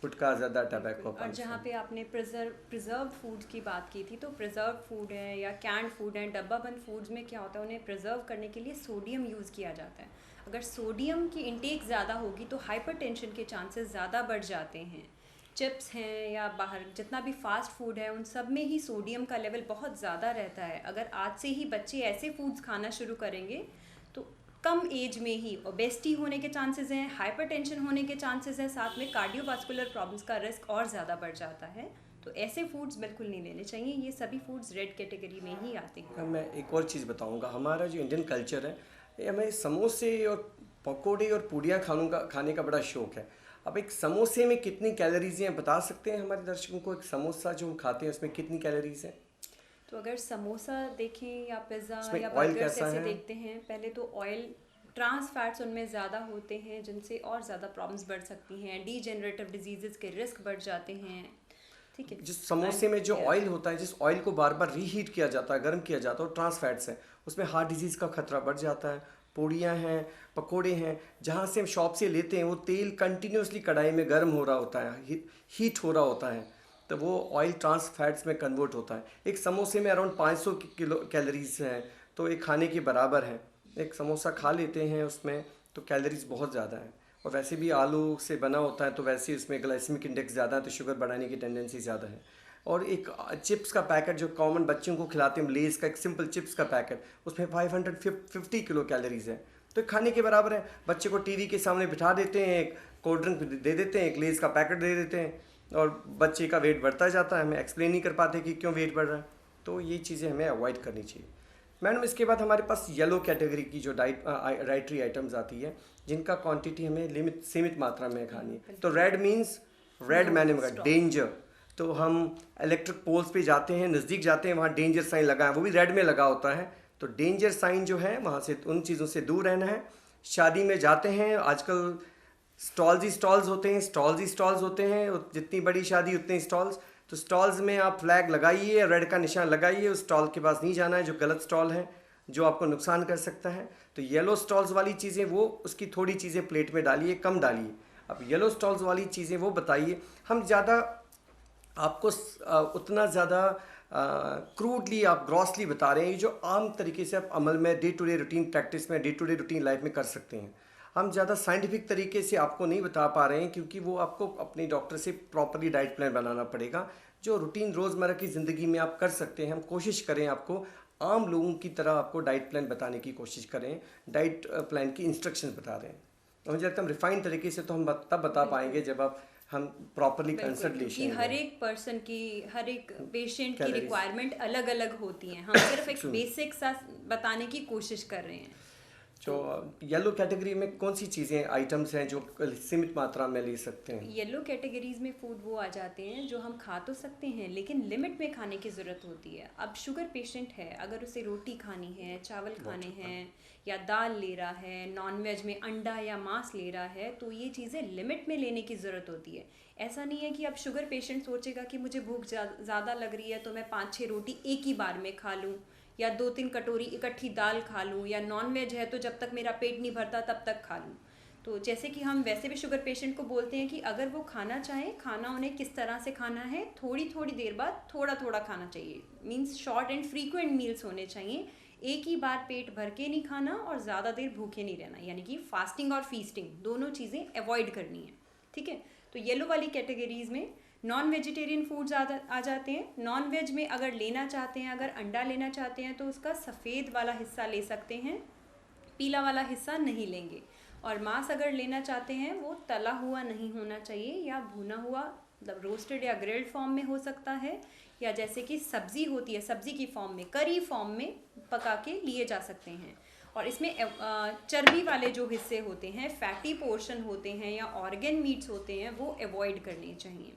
[SPEAKER 1] गुटखा, ज़्यादा, टबैको,
[SPEAKER 2] और जहाँ पे आपने प्रिजर्व फूड्स की बात की थी, तो प्रिजर्व फूड है या कैंड फूड है, डब्बा बंद फूड्स में क्या होता है, उन्हें प्रिजर्व करने के लिए सोडियम यूज़ किया जाता है। अगर सोडियम की इंटेक ज़्यादा होगी तो हाइपरटेंशन के चांसेस ज़्यादा बढ़ जाते हैं। चिप्स हैं या बाहर जितना भी फास्ट फूड है, उन सब में ही सोडियम का लेवल बहुत ज़्यादा रहता है। अगर आज से ही बच्चे ऐसे फूड्स खाना शुरू करेंगे तो कम एज में ही ओबेसिटी होने के चांसेस हैं, हाइपरटेंशन होने के चांसेस हैं, साथ में कार्डियोवास्कुलर प्रॉब्लम्स का रिस्क और ज़्यादा बढ़ जाता है। तो ऐसे फूड्स बिल्कुल नहीं लेने चाहिए, ये सभी फूड्स रेड कैटेगरी में ही आते हैं।
[SPEAKER 1] अब मैं एक और चीज़ बताऊंगा, हमारा जो इंडियन कल्चर है, ये हमें समोसे और पकोड़े और पूड़ियाँ खाने का बड़ा शौक है। अब एक समोसे में कितनी कैलोरीज हैं बता सकते हैं हमारे दर्शकों को? एक समोसा जो हम खाते हैं उसमें कितनी कैलोरीज हैं?
[SPEAKER 2] तो अगर समोसा देखें या पिज़्ज़ा
[SPEAKER 1] उसमें
[SPEAKER 2] या
[SPEAKER 1] ऑयल
[SPEAKER 2] बर्गर
[SPEAKER 1] कैसा
[SPEAKER 2] जैसे
[SPEAKER 1] है?
[SPEAKER 2] देखते हैं, पहले तो ऑयल ट्रांस फैट्स उनमें ज़्यादा होते हैं, जिनसे और ज़्यादा प्रॉब्लम्स बढ़ सकती हैं, डीजेनरेटिव डिजीज़ के रिस्क बढ़ जाते हैं। ठीक है।
[SPEAKER 1] जिस समोसे में जो ऑयल होता है, जिस ऑयल को बार बार रीहीट किया जाता है, गर्म किया जाता है, और ट्रांस फैट्स है, उसमें हार्ट डिजीज़ का खतरा बढ़ जाता है। पूड़ियाँ हैं, पकोड़े हैं, जहाँ से हम शॉप से लेते हैं वो तेल कंटिन्यूसली कढ़ाई में गर्म हो रहा होता है, हीट हो रहा होता है, तो वो ऑयल ट्रांस फैट्स में कन्वर्ट होता है। एक समोसे में अराउंड 500 किलो कैलोरीज हैं, तो एक खाने के बराबर है। एक समोसा खा लेते हैं उसमें तो कैलोरीज बहुत ज़्यादा है, और वैसे भी आलू से बना होता है तो वैसे ही उसमें ग्लाइसेमिक इंडेक्स ज़्यादा है, तो शुगर बढ़ाने की टेंडेंसी ज़्यादा है। और एक चिप्स का पैकेट जो कॉमन बच्चों को खिलाते हैं, लेज़ का एक सिंपल चिप्स का पैकेट, उसमें 550 किलो कैलोरीज है, तो खाने के बराबर है। बच्चे को टीवी के सामने बिठा देते हैं, एक कोल्ड ड्रिंक दे देते हैं, एक लेज़ का पैकेट दे देते हैं, और बच्चे का वेट बढ़ता जाता है, हमें एक्सप्लेन नहीं कर पाते कि क्यों वेट बढ़ रहा है। तो ये चीज़ें हमें अवॉइड करनी चाहिए। मैडम, इसके बाद हमारे पास येलो कैटेगरी की जो डाइटरी आइटम्स आती है, जिनका क्वांटिटी हमें सीमित मात्रा में खानी है। तो रेड मीन्स, रेड मैंने मगा डेंजर। तो हम इलेक्ट्रिक पोल्स पे जाते हैं, नज़दीक जाते हैं, वहाँ डेंजर साइन लगा है, वो भी रेड में लगा होता है। तो डेंजर साइन जो है, वहाँ से उन चीज़ों से दूर रहना है। शादी में जाते हैं, आजकल स्टॉल्स ही स्टॉल्स होते हैं, जितनी बड़ी शादी उतने स्टॉल्स। तो स्टॉल्स में आप फ्लैग लगाइए, रेड का निशान लगाइए, उस स्टॉल के पास नहीं जाना है जो गलत स्टॉल है, जो आपको नुकसान कर सकता है। तो येलो स्टॉल्स वाली चीज़ें, वो उसकी थोड़ी चीज़ें प्लेट में डालिए, कम डालिए। अब येलो स्टॉल्स वाली चीज़ें वो बताइए। हम ज़्यादा आपको उतना ज़्यादा क्रूडली आप ग्रॉसली बता रहे हैं, ये जो आम तरीके से आप अमल में day to day routine practice में, day to day routine life में कर सकते हैं। हम ज़्यादा साइंटिफिक तरीके से आपको नहीं बता पा रहे हैं, क्योंकि वो आपको अपने डॉक्टर से प्रॉपरली डाइट प्लान बनाना पड़ेगा, जो रूटीन रोज़मर्रा की ज़िंदगी में आप कर सकते हैं। हम कोशिश करें आपको आम लोगों की तरह आपको डाइट प्लान बताने की कोशिश करें, डाइट प्लान की इंस्ट्रक्शंस बता रहे हैं। और मुझे लगता है हम रिफाइंड तरीके से तो हम तब बता पाएंगे जब हम प्रॉपरली कंसल्टेशन,
[SPEAKER 2] हर एक पर्सन की, हर एक पेशेंट की रिक्वायरमेंट अलग अलग होती हैं। हम सिर्फ एक बेसिक सा बताने की कोशिश कर रहे हैं।
[SPEAKER 1] जो येलो कैटेगरी में कौन सी चीज़ें, आइटम्स हैं जो सीमित मात्रा में ले सकते हैं?
[SPEAKER 2] येलो कैटेगरीज में फूड वो आ जाते हैं जो हम खा तो सकते हैं, लेकिन लिमिट में खाने की ज़रूरत होती है। अब शुगर पेशेंट है, अगर उसे रोटी खानी है, चावल खाने हैं, या दाल ले रहा है, नॉन वेज में अंडा या मांस ले रहा है, तो ये चीज़ें लिमिट में लेने की ज़रूरत होती है। ऐसा नहीं है कि अब शुगर पेशेंट सोचेगा कि मुझे भूख ज़्यादा लग रही है तो मैं 5-6 रोटी एक ही बार में खा लूँ, या 2-3 कटोरी इकट्ठी दाल खा लूँ, या नॉन वेज है तो जब तक मेरा पेट नहीं भरता तब तक खा लूँ। तो जैसे कि हम वैसे भी शुगर पेशेंट को बोलते हैं कि अगर वो खाना चाहें, खाना उन्हें किस तरह से खाना है, थोड़ी थोड़ी देर बाद थोड़ा थोड़ा खाना चाहिए। Means short and frequent meals होने चाहिए, एक ही बार पेट भर के नहीं खाना और ज़्यादा देर भूखे नहीं रहना, यानी कि फास्टिंग और फीस्टिंग दोनों चीज़ें अवॉइड करनी है। ठीक है, तो येलो वाली कैटेगरीज में नॉन वेजिटेरियन फूड्स आ जाते हैं। नॉन वेज में अगर लेना चाहते हैं, अगर अंडा लेना चाहते हैं तो उसका सफ़ेद वाला हिस्सा ले सकते हैं, पीला वाला हिस्सा नहीं लेंगे। और मांस अगर लेना चाहते हैं वो तला हुआ नहीं होना चाहिए, या भुना हुआ मतलब रोस्टेड या ग्रिल्ड फॉर्म में हो सकता है, या जैसे कि सब्ज़ी होती है सब्ज़ी की फॉर्म में, करी फॉर्म में पका के लिए जा सकते हैं। और इसमें चर्बी वाले जो हिस्से होते हैं, फैटी पोर्शन होते हैं या ऑर्गन मीट्स होते हैं, वो अवॉइड करने चाहिए।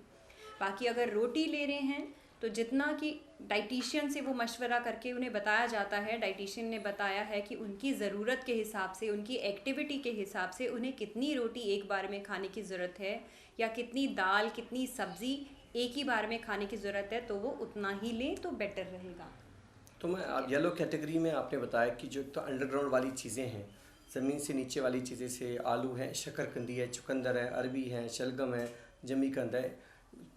[SPEAKER 2] बाकी अगर रोटी ले रहे हैं तो जितना कि डाइटिशियन से वो मशवरा करके उन्हें बताया जाता है, डाइटिशियन ने बताया है कि उनकी ज़रूरत के हिसाब से, उनकी एक्टिविटी के हिसाब से उन्हें कितनी रोटी एक बार में खाने की ज़रूरत है, या कितनी दाल कितनी सब्ज़ी एक ही बार में खाने की ज़रूरत है, तो वो उतना ही लें तो बेटर रहेगा।
[SPEAKER 1] तो मैं अब येलो कैटेगरी में आपने बताया कि जो तो अंडरग्राउंड वाली चीज़ें हैं, ज़मीन से नीचे वाली चीज़ें से आलू है, शकरकंदी है, चुकंदर है, अरबी है, शलगम है, जमीकंद है।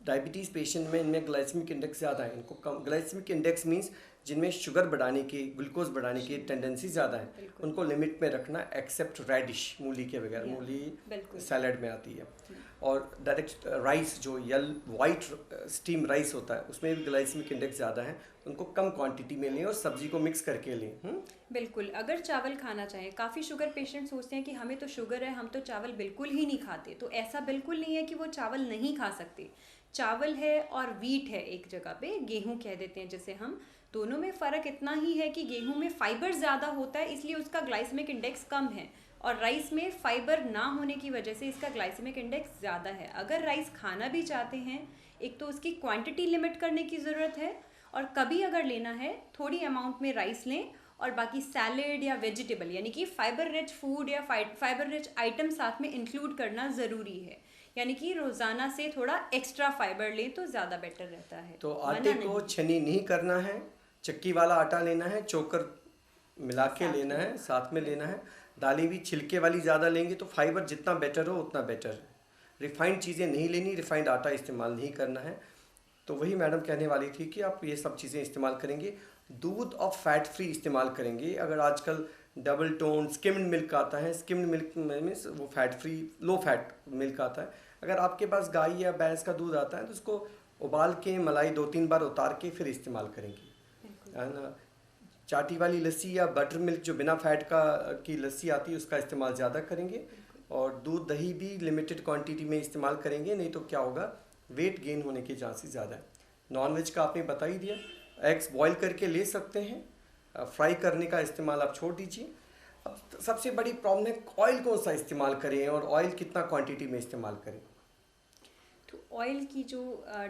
[SPEAKER 1] डायबिटीज़ पेशेंट में इनमें ग्लाइसेमिक इंडेक्स ज़्यादा है, इनको कम ग्लाइसेमिक इंडेक्स मींस जिनमें शुगर बढ़ाने की, ग्लूकोज बढ़ाने की टेंडेंसी ज़्यादा है, उनको लिमिट में रखना, एक्सेप्ट रेडिश, मूली के बगैर। मूली सैलड में आती है। और डायरेक्ट राइस जो वाइट स्टीम राइस होता है उसमें भी ग्लाइसेमिक इंडेक्स ज़्यादा है, उनको कम क्वांटिटी में लें और सब्जी को मिक्स करके लें।
[SPEAKER 2] बिल्कुल, अगर चावल खाना चाहें, काफ़ी शुगर पेशेंट सोचते हैं कि हमें तो शुगर है, हम तो चावल बिल्कुल ही नहीं खाते, तो ऐसा बिल्कुल नहीं है कि वो चावल नहीं खा सकते। चावल है और वीट है एक जगह पे, गेहूं कह देते हैं जिसे हम, दोनों में फ़र्क इतना ही है कि गेहूं में फाइबर ज़्यादा होता है इसलिए उसका ग्लाइसेमिक इंडेक्स कम है, और राइस में फाइबर ना होने की वजह से इसका ग्लाइसेमिक इंडेक्स ज़्यादा है। अगर राइस खाना भी चाहते हैं, एक तो उसकी क्वांटिटी लिमिट करने की ज़रूरत है, और कभी अगर लेना है थोड़ी अमाउंट में राइस लें, और बाकी सैलेड या वेजिटेबल यानी कि फाइबर रिच फूड या फाइबर रिच आइटम साथ में इंक्लूड करना ज़रूरी है। यानी कि रोज़ाना से थोड़ा एक्स्ट्रा फाइबर लें तो ज़्यादा बेटर रहता है।
[SPEAKER 1] तो आटे को छनी नहीं करना है, चक्की वाला आटा लेना है, चोकर मिला के लेना है, साथ में लेना है। दालें भी छिलके वाली ज़्यादा लेंगे तो फाइबर जितना बेटर हो उतना बेटर है। रिफाइंड चीज़ें नहीं लेनी, रिफाइंड आटा इस्तेमाल नहीं करना है। तो वही मैडम कहने वाली थी कि आप ये सब चीज़ें इस्तेमाल करेंगे, दूध और फैट फ्री इस्तेमाल करेंगे। अगर आजकल डबल टोन स्किम्ड मिल्क आता है, स्किम्ड मिल्क मीन्स वो fat free low fat milk आता है। अगर आपके पास गाय या भैंस का दूध आता है तो उसको उबाल के मलाई 2-3 बार उतार के फिर इस्तेमाल करेंगे, है ना। चाटी वाली लस्सी या बटर मिल्क जो बिना फैट की लस्सी आती है उसका इस्तेमाल ज़्यादा करेंगे, और दूध दही भी लिमिटेड क्वांटिटी में इस्तेमाल करेंगे, नहीं तो क्या होगा, वेट गेन होने के चांसेस ज़्यादा है। नॉन वेज का आपने बता ही दिया, एग्स बॉईल करके ले सकते हैं, फ्राई करने का इस्तेमाल आप छोड़ दीजिए। अब सबसे बड़ी प्रॉब्लम है ऑयल कौन सा इस्तेमाल करें और ऑयल कितना क्वांटिटी में इस्तेमाल करें।
[SPEAKER 2] तो ऑयल की जो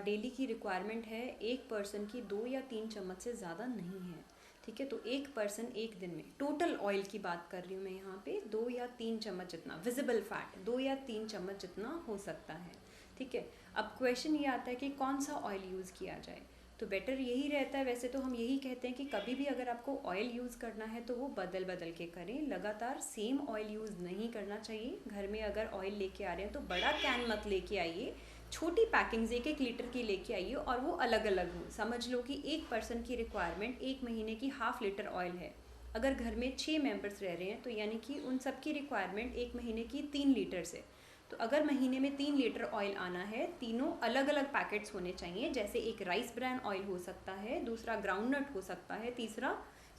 [SPEAKER 2] डेली की रिक्वायरमेंट है, एक पर्सन की 2 या 3 चम्मच से ज़्यादा नहीं है। ठीक है, तो एक पर्सन एक दिन में टोटल ऑयल की बात कर रही हूँ मैं यहाँ पे, 2 या 3 चम्मच जितना विजिबल फैट, 2 या 3 चम्मच जितना हो सकता है। ठीक है, अब क्वेश्चन ये आता है कि कौन सा ऑयल यूज़ किया जाए। तो बेटर यही रहता है, वैसे तो हम यही कहते हैं कि कभी भी अगर आपको ऑयल यूज़ करना है तो वो बदल बदल के करें, लगातार सेम ऑयल यूज़ नहीं करना चाहिए। घर में अगर ऑयल लेके आ रहे हैं तो बड़ा कैन मत लेके आइए, छोटी पैकिंग्स 1-1 लीटर की लेके आइए, और वो अलग अलग हो। समझ लो कि एक पर्सन की रिक्वायरमेंट 1 महीने की 1/2 लीटर ऑयल है। अगर घर में 6 मेंबर्स रह रहे हैं तो यानी कि उन सब की रिक्वायरमेंट 1 महीने की 3 लीटर से। तो अगर महीने में 3 लीटर ऑयल आना है, तीनों अलग अलग पैकेट्स होने चाहिए। जैसे एक राइस ब्रान ऑयल हो सकता है, दूसरा ग्राउंडनट हो सकता है, तीसरा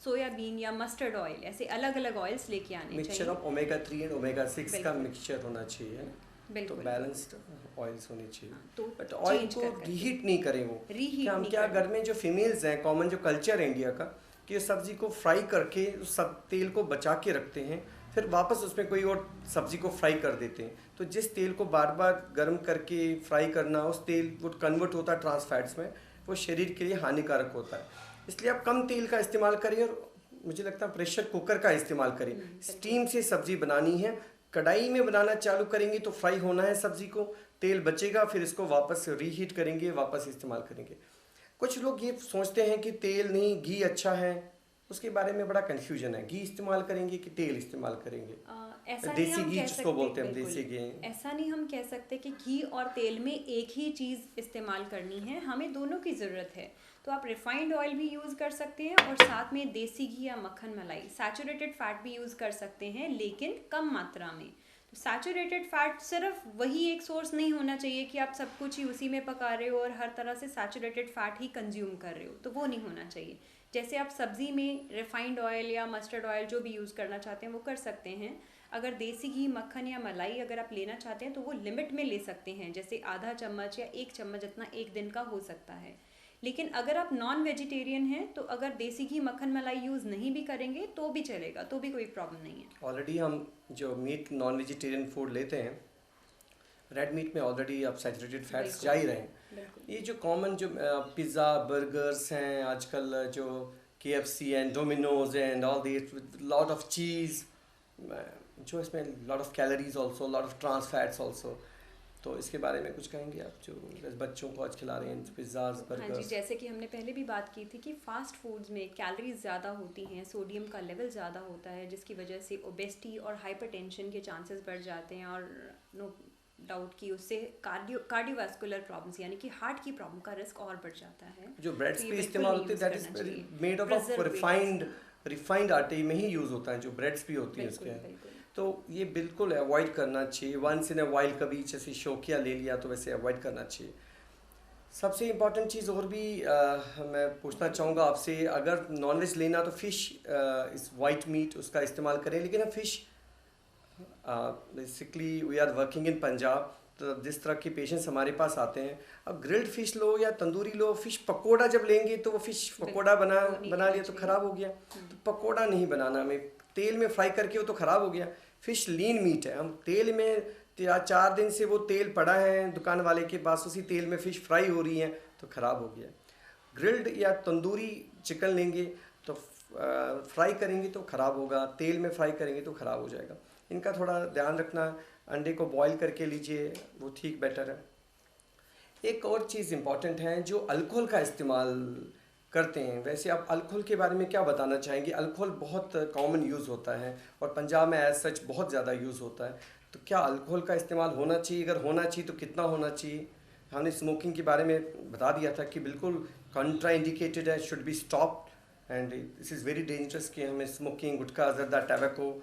[SPEAKER 2] सोयाबीन या मस्टर्ड ऑयल, ऐसे अलग अलग ऑयल्स लेके आने चाहिए।
[SPEAKER 1] Mixture of omega 3 and omega 6 का मिक्सचर होना चाहिए, तो बैलेंस्ड ऑयल्स होने चाहिए।
[SPEAKER 2] तो
[SPEAKER 1] बट ऑयल को रीहीट नहीं करें। वो क्या घर में जो फीमेल्स हैं, कॉमन जो कल्चर है इंडिया का, कि ये सब्जी को फ्राई करके सब तेल को बचा के रखते हैं, फिर वापस उसमें कोई और सब्जी को फ्राई कर देते हैं। तो जिस तेल को बार बार गर्म करके फ्राई करना, उस तेल वो कन्वर्ट होता है ट्रांस फैट्स में, वो शरीर के लिए हानिकारक होता है। इसलिए आप कम तेल का इस्तेमाल करें, और मुझे लगता है प्रेशर कुकर का इस्तेमाल करें। स्टीम से सब्जी बनानी है, कढ़ाई में बनाना चालू करेंगे तो फ्राई होना है सब्जी को, तेल बचेगा, फिर इसको वापस रीहीट करेंगे, वापस इस्तेमाल करेंगे। कुछ लोग ये सोचते हैं कि तेल नहीं घी अच्छा है, उसके बारे में बड़ा कन्फ्यूजन है, घी इस्तेमाल करेंगे कि तेल इस्तेमाल करेंगे।
[SPEAKER 2] ऐसा नहीं
[SPEAKER 1] देसी
[SPEAKER 2] हम
[SPEAKER 1] घी
[SPEAKER 2] कह
[SPEAKER 1] जिसको
[SPEAKER 2] सकते,
[SPEAKER 1] बोलते हैं हम,
[SPEAKER 2] बिल्कुल
[SPEAKER 1] देसी घी।
[SPEAKER 2] ऐसा नहीं हम कह सकते कि घी और तेल में एक ही चीज़ इस्तेमाल करनी है, हमें दोनों की ज़रूरत है। तो आप रिफाइंड ऑयल भी यूज़ कर सकते हैं और साथ में देसी घी या मक्खन मलाई, सैचुरेटेड फैट भी यूज़ कर सकते हैं लेकिन कम मात्रा में। तो सैचुरेटेड फैट सिर्फ वही एक सोर्स नहीं होना चाहिए कि आप सब कुछ ही उसी में पका रहे हो और हर तरह से सैचुरेटेड फैट ही कंज्यूम कर रहे हो, तो वो नहीं होना चाहिए। जैसे आप सब्ज़ी में रिफाइंड ऑयल या मस्टर्ड ऑयल जो भी यूज़ करना चाहते हैं वो कर सकते हैं। अगर देसी घी, मक्खन या मलाई अगर आप लेना चाहते हैं तो वो लिमिट में ले सकते हैं, जैसे आधा चम्मच या 1 चम्मच जितना एक दिन का हो सकता है। लेकिन अगर आप नॉन वेजिटेरियन हैं तो अगर देसी घी, मक्खन, मलाई यूज़ नहीं भी करेंगे तो भी चलेगा, तो भी कोई प्रॉब्लम नहीं है।
[SPEAKER 1] ऑलरेडी हम जो मीट नॉन वेजिटेरियन फूड लेते हैं, रेड मीट में ऑलरेडी आप सैचुरेटेड फैट्स जा ही रहे हैं। ये जो कॉमन जो पिज़्ज़ा बर्गर्स हैं आजकल, जो KFC and Domino's and all this lot of cheese, जो इसमें lot of calories also, lot of trans fats also, तो इसके बारे में कुछ कहेंगे आप, जो बच्चों को आज खिला रहे हैं पिज़्ज़ाज बर्गर्स?
[SPEAKER 2] हाँ जी, जैसे कि हमने पहले भी बात की थी कि फास्ट फूड्स में कैलोरीज ज़्यादा होती हैं, सोडियम का लेवल ज़्यादा होता है, जिसकी वजह से ओबेसिटी और हाइपरटेंशन के चांसेस बढ़ जाते हैं और नो डाउट कि उससे कार्डियोवास्कुलर प्रॉब्लम्स यानी कि हार्ट की प्रॉब्लम का रिस्क और बढ़ जाता है।
[SPEAKER 1] जो ब्रेड्स
[SPEAKER 2] तो
[SPEAKER 1] पे
[SPEAKER 2] ये
[SPEAKER 1] इस्तेमाल
[SPEAKER 2] बिल्कुल
[SPEAKER 1] होते हैं
[SPEAKER 2] नहीं
[SPEAKER 1] दैट
[SPEAKER 2] यूज़
[SPEAKER 1] इज
[SPEAKER 2] करना चाहिए।
[SPEAKER 1] मेड ऑफ रिफाइंड आटे में ही यूज़ होता है, जो ब्रेड्स भी होती है उसके।
[SPEAKER 2] बिल्कुल।
[SPEAKER 1] तो ये बिल्कुल अवॉइड करना चाहिए, वंस इन अ वाइल कभी जैसे शौकिया ले लिया तो वैसे अवॉइड करना चाहिए। सबसे इम्पॉर्टेंट चीज़ और भी मैं पूछना चाहूँगा आपसे, अगर नॉनवेज लेना तो फ़िश इस वाइट मीट उसका इस्तेमाल करें, लेकिन अब fish basically we are working in Punjab, तो जिस तरह के पेशेंट्स हमारे पास आते हैं, अब ग्रिल्ड फिश लो या तंदूरी लो, फिश पकोड़ा जब लेंगे तो वो फिश पकोड़ा बना लिया तो ख़राब हो गया। तो पकोड़ा नहीं बनाना हमें, तेल में फ्राई करके वो तो ख़राब हो गया। फिश लीन मीट है, हम तेल में 4 दिन से वो तेल पड़ा है दुकान वाले के पास, उसी तेल में फ़िश फ्राई हो रही है तो ख़राब हो गया। ग्रिल्ड या तंदूरी चिकन लेंगे तो फ्राई करेंगे तो ख़राब होगा, तेल में फ्राई करेंगे तो ख़राब हो जाएगा। इनका थोड़ा ध्यान रखना। अंडे को बॉईल करके लीजिए, वो ठीक बेटर है। एक और चीज़ इम्पॉर्टेंट है, जो अल्कोहल का इस्तेमाल करते हैं, वैसे आप अल्कोहल के बारे में क्या बताना चाहेंगे? अल्कोहल बहुत कॉमन यूज़ होता है और पंजाब में एज सच बहुत ज़्यादा यूज़ होता है, तो क्या अल्कोहल का इस्तेमाल होना चाहिए? अगर होना चाहिए तो कितना होना चाहिए? हमने स्मोकिंग के बारे में बता दिया था कि बिल्कुल कंट्रा इंडिकेटेड है, should be stopped and this is very dangerous कि हमें स्मोकिंग, गुटखा, जर्दा, टैबैको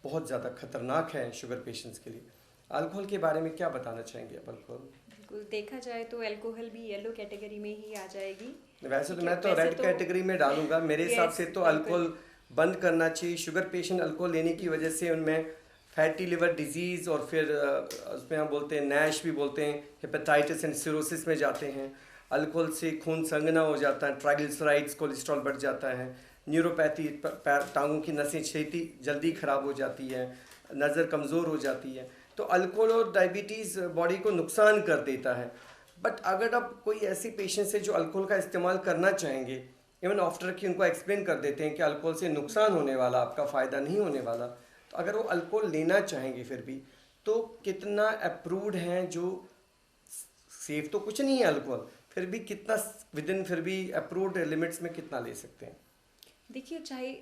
[SPEAKER 1] बहुत ज़्यादा खतरनाक है शुगर पेशेंट्स के लिए। अल्कोहल के बारे में क्या बताना चाहेंगे आप? अल्कोहल
[SPEAKER 2] बिल्कुल देखा जाए तो अल्कोहल भी येलो कैटेगरी में ही आ जाएगी।
[SPEAKER 1] वैसे तो मैं तो रेड कैटेगरी में डालूंगा, मेरे हिसाब से तो अल्कोहल बंद करना चाहिए। शुगर पेशेंट अल्कोहल लेने की वजह से उनमें फैटी लिवर डिजीज़ और फिर उसमें हम बोलते हैं नैश भी बोलते हैं, हेपेटाइटिस एंड सिरोसिस में जाते हैं। अल्कोहल से खून संगना हो जाता है, ट्राइग्लिसराइड्स, कोलेस्ट्रॉल बढ़ जाता है, न्यूरोपैथी, टांगों की नसें छेती जल्दी ख़राब हो जाती है, नज़र कमज़ोर हो जाती है। तो अल्कोहल और डायबिटीज़ बॉडी को नुकसान कर देता है। बट अगर अब कोई ऐसी पेशेंट्स है जो अल्कोहल का इस्तेमाल करना चाहेंगे, इवन आफ्टर कि उनको एक्सप्लेन कर देते हैं कि अल्कोहल से नुकसान होने वाला, आपका फ़ायदा नहीं होने वाला, तो अगर वो अल्कोहल लेना चाहेंगे फिर भी, तो कितना अप्रूव्ड हैं, जो सेफ तो कुछ नहीं है अल्कोहल, फिर भी कितना विद इन फिर भी अप्रूव्ड लिमिट्स में कितना ले सकते हैं?
[SPEAKER 2] देखिए, चाहे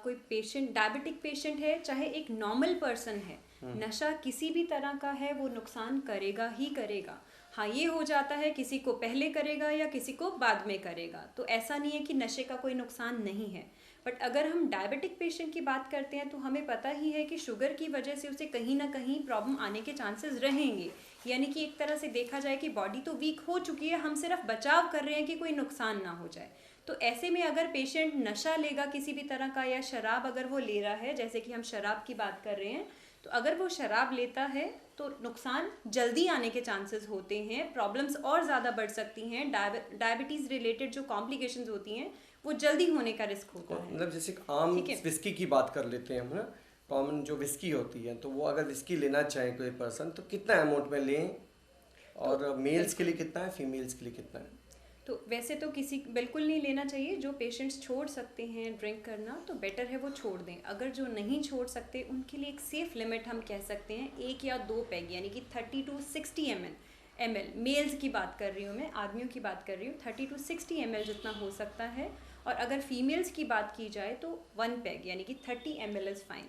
[SPEAKER 2] कोई पेशेंट डायबिटिक पेशेंट है, चाहे एक नॉर्मल पर्सन है, नशा किसी भी तरह का है वो नुकसान करेगा ही करेगा। हाँ, ये हो जाता है किसी को पहले करेगा या किसी को बाद में करेगा, तो ऐसा नहीं है कि नशे का कोई नुकसान नहीं है। बट अगर हम डायबिटिक पेशेंट की बात करते हैं तो हमें पता ही है कि शुगर की वजह से उसे कहीं ना कहीं प्रॉब्लम आने के चांसेस रहेंगे। यानी कि एक तरह से देखा जाए कि बॉडी तो वीक हो चुकी है, हम सिर्फ बचाव कर रहे हैं कि कोई नुकसान ना हो जाए। तो ऐसे में अगर पेशेंट नशा लेगा किसी भी तरह का, या शराब अगर वो ले रहा है, जैसे कि हम शराब की बात कर रहे हैं, तो अगर वो शराब लेता है तो नुकसान जल्दी आने के चांसेस होते हैं, प्रॉब्लम्स और ज़्यादा बढ़ सकती हैं, डायबिटीज़ रिलेटेड जो कॉम्प्लिकेशंस होती हैं वो जल्दी होने का रिस्क होता है।
[SPEAKER 1] मतलब जैसे आम विस्की की बात कर लेते हैं हम ना, कॉमन जो विस्की होती है, तो वो अगर विस्की लेना चाहे कोई पर्सन तो कितना अमाउंट में लें, और मेल्स के लिए कितना है, फीमेल्स के लिए कितना है?
[SPEAKER 2] तो वैसे तो किसी बिल्कुल नहीं लेना चाहिए। जो पेशेंट्स छोड़ सकते हैं ड्रिंक करना तो बेटर है वो छोड़ दें। अगर जो नहीं छोड़ सकते उनके लिए एक सेफ़ लिमिट हम कह सकते हैं 1 या 2 पैग, यानी कि 30 to 60 ml। मेल्स की बात कर रही हूँ मैं, आदमियों की बात कर रही हूँ। 30 to 60 ml जितना हो सकता है, और अगर फीमेल्स की बात की जाए तो 1 पैग यानी कि 30 ml इज़ फाइन।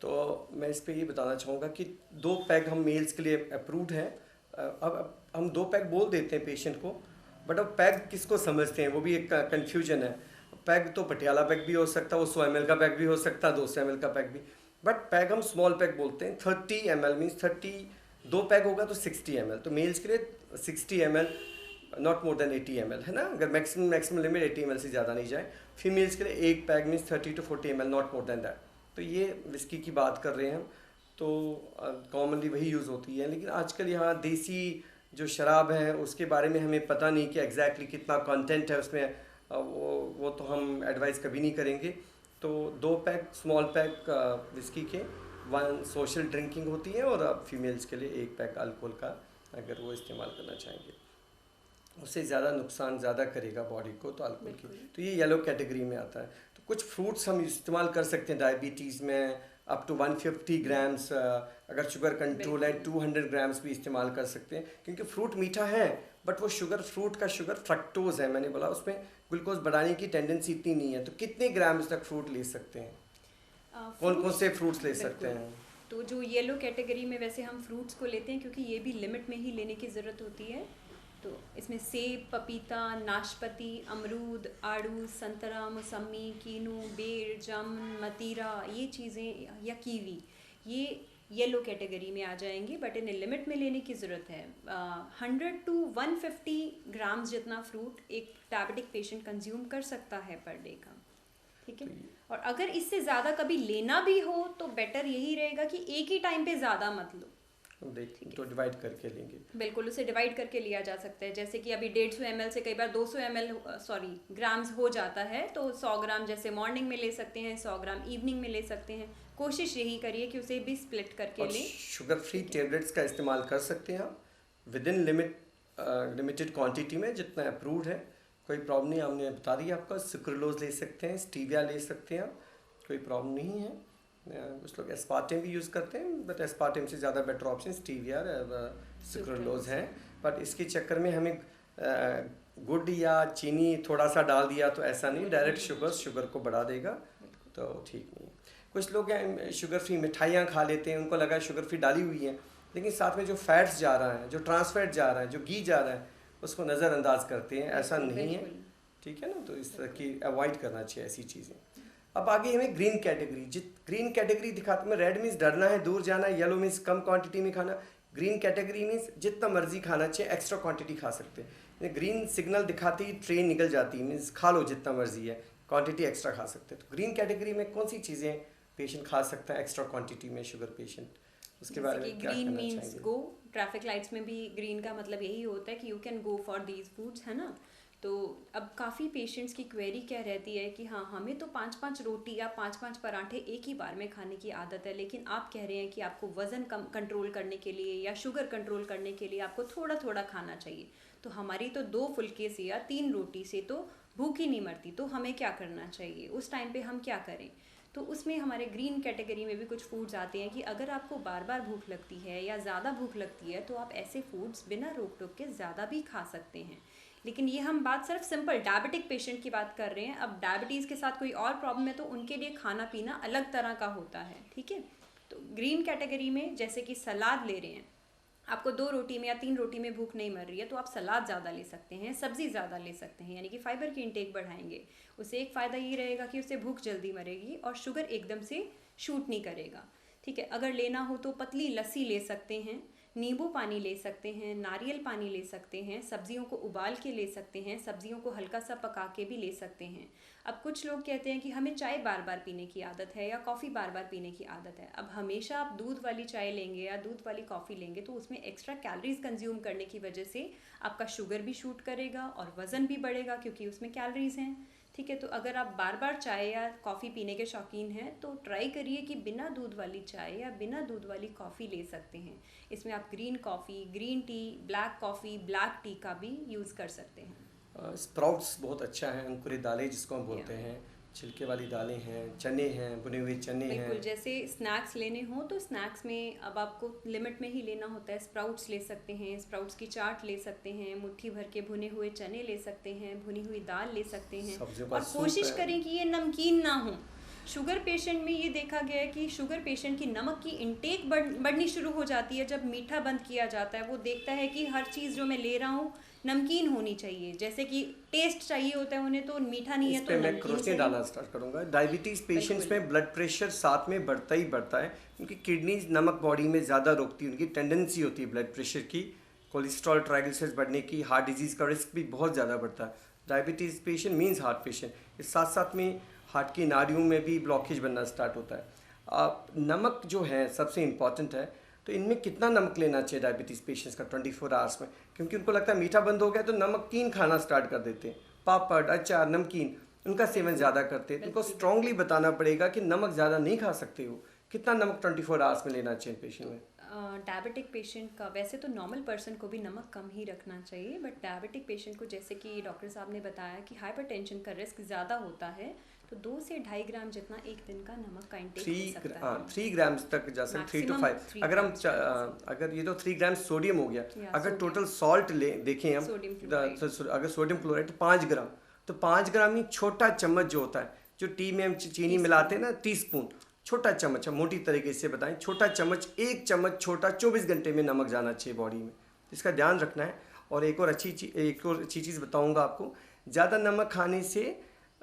[SPEAKER 1] तो मैं इस पे ये बताना चाहूँगा कि 2 पैग हम मेल्स के लिए अप्रूव्ड हैं। अब हम 2 पैग बोल देते हैं पेशेंट को, बट अब पैग किसको समझते हैं वो भी एक कन्फ्यूजन है। पैग तो पटियाला पैग भी हो सकता है, वो 100 ml का पैग भी हो सकता है, 200 ml का पैग भी, बट पैग हम स्मॉल पैग बोलते हैं। 30 ml मीन्स 30, 2 पैग होगा तो 60 ml, तो मेल्स के लिए 60 ml, not more than 80 ml, है ना। अगर मैक्सिमम लिमिट 80 ml से ज़्यादा नहीं जाए। फीमेल्स के लिए एक peg means 30 to 40 ml, not more than that. तो ये विस्की की बात कर रहे हैं हम, तो कॉमनली वही यूज़ होती है। लेकिन आजकल यहाँ देसी जो शराब है उसके बारे में हमें पता नहीं कि एग्जैक्टली कितना कंटेंट है उसमें, वो तो हम एडवाइस कभी नहीं करेंगे। तो 2 पैक स्मॉल पैक विस्की के 1 सोशल ड्रिंकिंग होती है, और फीमेल्स के लिए 1 पैक अल्कोहल का अगर वो इस्तेमाल करना चाहेंगे। उससे ज़्यादा नुकसान ज़्यादा करेगा बॉडी को तो अल्कोहल की, तो ये येलो कैटेगरी में आता है। तो कुछ फ्रूट्स हम इस्तेमाल कर सकते हैं डायबिटीज़ में, अप टू 150 ग्राम्स, अगर शुगर कंट्रोल है 200 ग्राम्स भी इस्तेमाल कर सकते हैं, क्योंकि फ्रूट मीठा है बट वो शुगर, फ्रूट का शुगर फ्रक्टोज है, मैंने बोला उसमें ग्लूकोज बढ़ाने की टेंडेंसी इतनी नहीं है। तो कितने ग्राम्स तक फ्रूट ले सकते हैं, कौन कौन से फ्रूट्स ले सकते हैं?
[SPEAKER 2] तो जो येलो कैटेगरी में वैसे हम फ्रूट्स को लेते हैं क्योंकि ये भी लिमिट में ही लेने की ज़रूरत होती है। तो इसमें सेब, पपीता, नाशपाती, अमरूद, आड़ू, संतरा, मौसमी, कीनू, बेर, जामुन, मतीरा, ये चीज़ें, या कीवी, ये येलो कैटेगरी में आ जाएंगी, बट इन्हें लिमिट में लेने की ज़रूरत है। 100 to 150 ग्राम्स जितना फ्रूट एक डायबिटिक पेशेंट कंज्यूम कर सकता है पर डे का, ठीक है। और अगर इससे ज़्यादा कभी लेना भी हो तो बेटर यही रहेगा कि एक ही टाइम पे ज़्यादा मत लो,
[SPEAKER 1] तो डिवाइड करके लेंगे।
[SPEAKER 2] बिल्कुल, उसे डिवाइड करके लिया जा सकता है। जैसे कि अभी 150 ml से कई बार 200 ml ग्राम्स हो जाता है, तो 100 ग्राम जैसे मॉर्निंग में ले सकते हैं, 100 ग्राम इवनिंग में ले सकते हैं। कोशिश यही करिए कि उसे भी स्प्लिट करके लें।
[SPEAKER 1] शुगर फ्री टेबलेट्स का इस्तेमाल कर सकते हैं आप विद इन लिमिटेड क्वांटिटी में, जितना अप्रूव्ड है, कोई प्रॉब्लम नहीं। हमने बता दिया आपका, सुक्रोलोज ले सकते हैं, स्टीविया ले सकते हैं, कोई प्रॉब्लम नहीं है। कुछ लोग एस्पार्टेम भी यूज़ करते हैं, बट एस्पार्टेम से ज़्यादा बेटर ऑप्शन स्टीविया सुक्रोलोज है। बट इसके चक्कर में हमें गुड़ या चीनी थोड़ा सा डाल दिया तो ऐसा नहीं, डायरेक्ट शुगर को बढ़ा देगा, तो ठीक नहीं है। कुछ लोग हैं शुगर फ्री मिठाइयाँ खा लेते हैं, उनको लगा शुगर फ्री डाली हुई है, लेकिन साथ में जो फैट्स जा रहा है, जो ट्रांसफैट जा रहा है, जो घी जा रहा है, उसको नज़रअंदाज करते हैं। ऐसा नहीं है, ठीक है ना। तो इस तरह की अवॉइड करना चाहिए ऐसी चीज़ें। अब आगे हमें ग्रीन कैटेगरी, ग्रीन कैटेगरी दिखाते हैं। रेड मीन्स डरना है, दूर जाना है, येलो मीन्स कम क्वांटिटी में खाना, ग्रीन कैटेगरी मीन्स जितना मर्जी खाना चाहिए, एक्स्ट्रा क्वांटिटी खा सकते हैं। ग्रीन सिग्नल दिखाते ही ट्रेन निकल जाती है, मीन्स खा लो जितना मर्जी है, क्वांटिटी एक्स्ट्रा खा सकते हैं। तो ग्रीन कैटेगरी में कौन सी चीज़ें पेशेंट खा सकता है एक्स्ट्रा क्वांटिटी में, शुगर पेशेंट, उसके बारे में क्या कहना चाहेंगे?
[SPEAKER 2] गो, ट्रैफिक लाइट्स में भी ग्रीन का मतलब यही होता है कि you can go for these foods, है ना। तो अब काफ़ी पेशेंट्स की क्वेरी क्या रहती है कि हाँ, हमें तो 5-5 रोटी या 5-5 पराठे एक ही बार में खाने की आदत है, लेकिन आप कह रहे हैं कि आपको वज़न कम कंट्रोल करने के लिए या शुगर कंट्रोल करने के लिए आपको थोड़ा थोड़ा खाना चाहिए। तो हमारी तो 2 फुल्के से या 3 रोटी से तो भूख ही नहीं मरती, तो हमें क्या करना चाहिए उस टाइम पे, हम क्या करें? तो उसमें हमारे ग्रीन कैटेगरी में भी कुछ फूड्स आते हैं कि अगर आपको बार बार भूख लगती है या ज़्यादा भूख लगती है तो आप ऐसे फूड्स बिना रोक टोक के ज़्यादा भी खा सकते हैं। लेकिन ये हम बात सिर्फ सिंपल डायबिटिक पेशेंट की बात कर रहे हैं। अब डायबिटीज़ के साथ कोई और प्रॉब्लम है तो उनके लिए खाना पीना अलग तरह का होता है, ठीक है। तो ग्रीन कैटेगरी में जैसे कि सलाद ले रहे हैं, आपको 2 रोटी में या 3 रोटी में भूख नहीं मर रही है तो आप सलाद ज़्यादा ले सकते हैं, सब्ज़ी ज़्यादा ले सकते हैं, यानी कि फाइबर की इंटेक बढ़ाएंगे। उससे एक फ़ायदा ये रहेगा कि उससे भूख जल्दी मरेगी और शुगर एकदम से शूट नहीं करेगा, ठीक है। अगर लेना हो तो पतली लस्सी ले सकते हैं, नींबू पानी ले सकते हैं, नारियल पानी ले सकते हैं, सब्जियों को उबाल के ले सकते हैं, सब्जियों को हल्का सा पका के भी ले सकते हैं। अब कुछ लोग कहते हैं कि हमें चाय बार बार पीने की आदत है या कॉफ़ी बार बार पीने की आदत है। अब हमेशा आप दूध वाली चाय लेंगे या दूध वाली कॉफ़ी लेंगे तो उसमें एक्स्ट्रा कैलोरीज कंज्यूम करने की वजह से आपका शुगर भी शूट करेगा और वज़न भी बढ़ेगा क्योंकि उसमें कैलोरीज हैं, ठीक है। तो अगर आप बार बार चाय या कॉफ़ी पीने के शौकीन हैं तो ट्राई करिए कि बिना दूध वाली चाय या बिना दूध वाली कॉफ़ी ले सकते हैं। इसमें आप green coffee, green tea, black coffee, black T का भी यूज़ कर सकते हैं।
[SPEAKER 1] स्प्राउट्स बहुत अच्छा है, अंकुरित दालें जिसको हम बोलते हैं, छिलके वाली दालें हैं, चने हैं, भुने हुए चने हैं।
[SPEAKER 2] बिल्कुल, जैसे स्नैक्स लेने हो तो स्नैक्स में अब आपको लिमिट में ही लेना होता है। स्प्राउट्स ले सकते हैं, स्प्राउट्स की चाट ले सकते हैं, मुट्ठी भर के भुने हुए चने ले सकते हैं, भुनी हुई दाल ले सकते हैं।
[SPEAKER 1] सब्जियों का
[SPEAKER 2] और
[SPEAKER 1] सूप
[SPEAKER 2] कोशिश
[SPEAKER 1] है।
[SPEAKER 2] करें कि ये नमकीन ना हो। शुगर पेशेंट में ये देखा गया है कि शुगर पेशेंट की नमक की इंटेक बढ़नी शुरू हो जाती है जब मीठा बंद किया जाता है। वो देखता है कि हर चीज़ जो मैं ले रहा हूँ नमकीन होनी चाहिए, जैसे कि टेस्ट चाहिए होता है उन्हें, तो मीठा नहीं है
[SPEAKER 1] इस
[SPEAKER 2] तो
[SPEAKER 1] पे मैं
[SPEAKER 2] नमकीन
[SPEAKER 1] क्रोसिन
[SPEAKER 2] सही।
[SPEAKER 1] डालना स्टार्ट करूंगा। डायबिटीज़ पेशेंट्स
[SPEAKER 2] बिल्कुल।
[SPEAKER 1] में ब्लड प्रेशर साथ में बढ़ता ही बढ़ता है, उनकी किडनीज नमक बॉडी में ज़्यादा रोकती है, उनकी टेंडेंसी होती है ब्लड प्रेशर की, कोलेस्ट्रॉल, ट्राइग्लिसराइड्स बढ़ने की, हार्ट डिजीज़ का रिस्क भी बहुत ज़्यादा बढ़ता है। Diabetes patient means heart patient. इस साथ साथ में हार्ट की नाड़ियों में भी ब्लॉकेज बनना स्टार्ट होता है। नमक जो है सबसे इम्पॉर्टेंट है, तो इनमें कितना नमक लेना चाहिए डायबिटीज़ पेशेंट्स का 24 आवर्स में, क्योंकि उनको लगता है मीठा बंद हो गया तो नमकीन खाना स्टार्ट कर देते हैं, पापड़, अचार, नमकीन, उनका सेवन ज़्यादा करते हैं। तो उनको स्ट्रांगली बताना पड़ेगा कि नमक ज़्यादा नहीं खा सकते हो। कितना नमक 24 आवर्स में लेना चाहिए पेशेंट में?
[SPEAKER 2] डायबिटिक पेशेंट का वैसे तो नॉर्मल पर्सन को भी नमक कम ही रखना चाहिए, बट डायबिटिक पेशेंट को जैसे कि डॉक्टर साहब ने बताया कि हाइपरटेंशन का रिस्क ज़्यादा होता है, तो 2 से 2.5 ग्राम जितना एक दिन का नमक का इंटेक हो सकता है।
[SPEAKER 1] 3 ग्राम्स तक जा सकते, 3 to 5। अगर हम अगर ये तो 3 ग्राम सोडियम हो गया, अगर टोटल सॉल्ट ले देखें हम, अगर सोडियम क्लोराइड तो 5 ग्राम, तो 5 ग्राम ही छोटा चम्मच जो होता है, जो टी में हम चीनी मिलाते हैं ना, टीस्पून, छोटा चम्मच, हम मोटी तरीके से बताएं, छोटा चम्मच, 1 चम्मच छोटा 24 घंटे में नमक जाना चाहिए बॉडी में, इसका ध्यान रखना है। और एक और अच्छी चीज़ बताऊंगा आपको, ज़्यादा नमक खाने से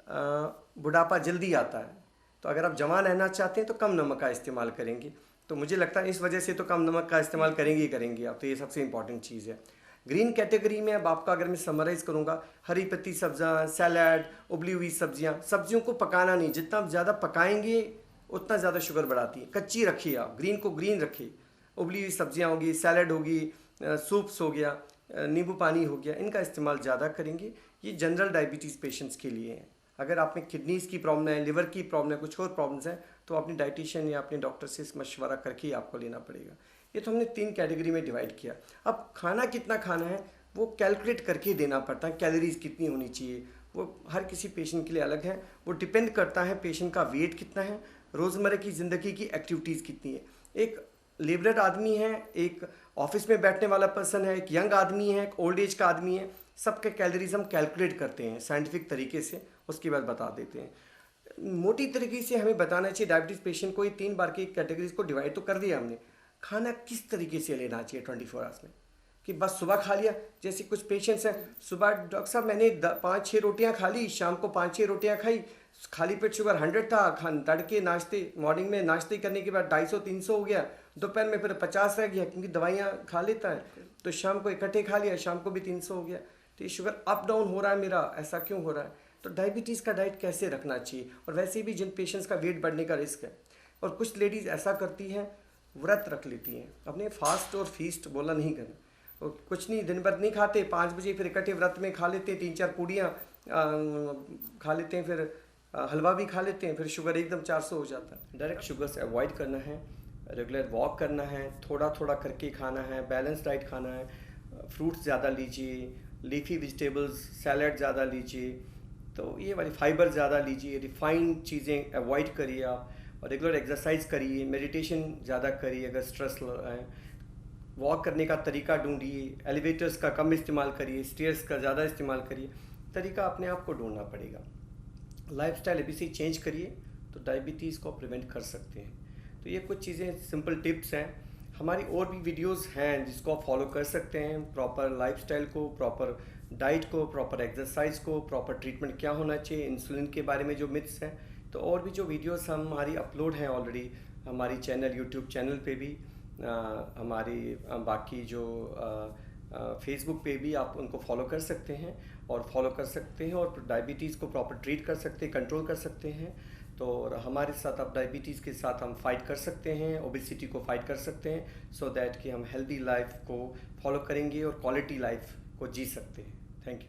[SPEAKER 1] बुढ़ापा जल्दी आता है, तो अगर आप जवान रहना चाहते हैं तो कम नमक का इस्तेमाल करेंगे, तो मुझे लगता है इस वजह से तो कम नमक का इस्तेमाल करेंगे ही करेंगे आप, तो ये सबसे इंपॉर्टेंट चीज़ है। ग्रीन कैटेगरी में अब आपका अगर मैं समराइज़ करूँगा, हरी पत्ती सब्जियाँ, सैलड, उबली हुई सब्जियाँ, सब्जियों को पकाना नहीं, जितना आप ज़्यादा पकाएंगे उतना ज़्यादा शुगर बढ़ाती है। कच्ची रखिए आप, ग्रीन को ग्रीन रखिए, उबली हुई सब्जियाँ होगी, सैलड होगी, सूप्स हो गया, नींबू पानी हो गया, इनका इस्तेमाल ज़्यादा करेंगे। ये जनरल डायबिटीज़ पेशेंट्स के लिए है। अगर आप में किडनीज़ की प्रॉब्लम है, लिवर की प्रॉब्लम है, कुछ और प्रॉब्लम्स हैं, तो अपनी डाइटिशियन या अपने डॉक्टर से मशवरा करके ही आपको लेना पड़ेगा। ये तो हमने 3 कैटेगरी में डिवाइड किया। अब खाना कितना खाना है वो कैलकुलेट करके देना पड़ता है, कैलोरीज कितनी होनी चाहिए वो हर किसी पेशेंट के लिए अलग है। वो डिपेंड करता है पेशेंट का वेट कितना है, रोज़मर्रा की ज़िंदगी की एक्टिविटीज़ कितनी है। एक लेबरर आदमी है, एक ऑफिस में बैठने वाला पर्सन है, एक यंग आदमी है, एक ओल्ड एज का आदमी है, सबके कैलोरीज हम कैलकुलेट करते हैं साइंटिफिक तरीके से, उसके बाद बता देते हैं। मोटी तरीके से हमें बताना चाहिए डायबिटीज़ पेशेंट को, ये 3 बार की कैटेगरीज को डिवाइड तो कर दिया हमने। खाना किस तरीके से लेना चाहिए 24 आवर्स में, कि बस सुबह खा लिया, जैसे कुछ पेशेंट्स हैं सुबह डॉक्टर साहब मैंने 5-6 रोटियां खा ली, शाम को 5-6 रोटियां खाई, खाली पेट शुगर 100 था, तड़के नाश्ते मॉर्निंग में नाश्ते करने के बाद 250-300 हो गया, दोपहर में फिर 50 रह गया क्योंकि दवाइयाँ खा लेता है, तो शाम को इकट्ठे खा लिया, शाम को भी 300 हो गया। तो ये शुगर अप डाउन हो रहा है मेरा, ऐसा क्यों हो रहा है? तो डायबिटीज़ का डाइट कैसे रखना चाहिए? और वैसे भी जिन पेशेंट्स का वेट बढ़ने का रिस्क है, और कुछ लेडीज़ ऐसा करती हैं व्रत रख लेती हैं, अपने फास्ट और फीस्ट बोला नहीं करना, और कुछ नहीं दिन भर नहीं खाते, 5 बजे फिर इकट्ठे व्रत में खा लेते हैं, 3-4 पूड़ियाँ खा लेते हैं, फिर हलवा भी खा लेते हैं, फिर शुगर एकदम 400 हो जाता है। डायरेक्ट शुगर से अवॉइड करना है, रेगुलर वॉक करना है, थोड़ा थोड़ा करके खाना है, बैलेंस डाइट खाना है, फ्रूट्स ज़्यादा लीजिए, लीफी वेजिटेबल्स, सैलड ज़्यादा लीजिए, तो ये वाली फाइबर ज़्यादा लीजिए, रिफाइंड चीज़ें अवॉइड करिए आप, और रेगुलर एक्सरसाइज करिए, मेडिटेशन ज़्यादा करिए अगर स्ट्रेस है, वॉक करने का तरीका ढूंढिए, एलिवेटर्स का कम इस्तेमाल करिए, स्टेयर्स का ज़्यादा इस्तेमाल करिए, तरीका अपने आप को ढूंढना पड़ेगा। लाइफस्टाइल अभी से चेंज करिए तो डायबिटीज़ को प्रिवेंट कर सकते हैं। तो ये कुछ चीज़ें सिंपल टिप्स हैं। हमारी और भी वीडियोस हैं जिसको आप फॉलो कर सकते हैं, प्रॉपर लाइफस्टाइल को, प्रॉपर डाइट को, प्रॉपर एक्सरसाइज को, प्रॉपर ट्रीटमेंट क्या होना चाहिए, इंसुलिन के बारे में जो मिथ्स हैं, तो और भी जो वीडियोस हमारी अपलोड हैं ऑलरेडी हमारी चैनल यूट्यूब चैनल पे भी, हमारी बाकी जो फेसबुक पे भी आप उनको फॉलो कर सकते हैं और डायबिटीज़ को प्रॉपर ट्रीट कर सकते हैं, कंट्रोल कर सकते हैं। तो हमारे साथ आप डायबिटीज़ के साथ हम फाइट कर सकते हैं, ओबेसिटी को फाइट कर सकते हैं, सो दैट कि हम हेल्दी लाइफ को फॉलो करेंगे और क्वालिटी लाइफ को जी सकते हैं। Thank you.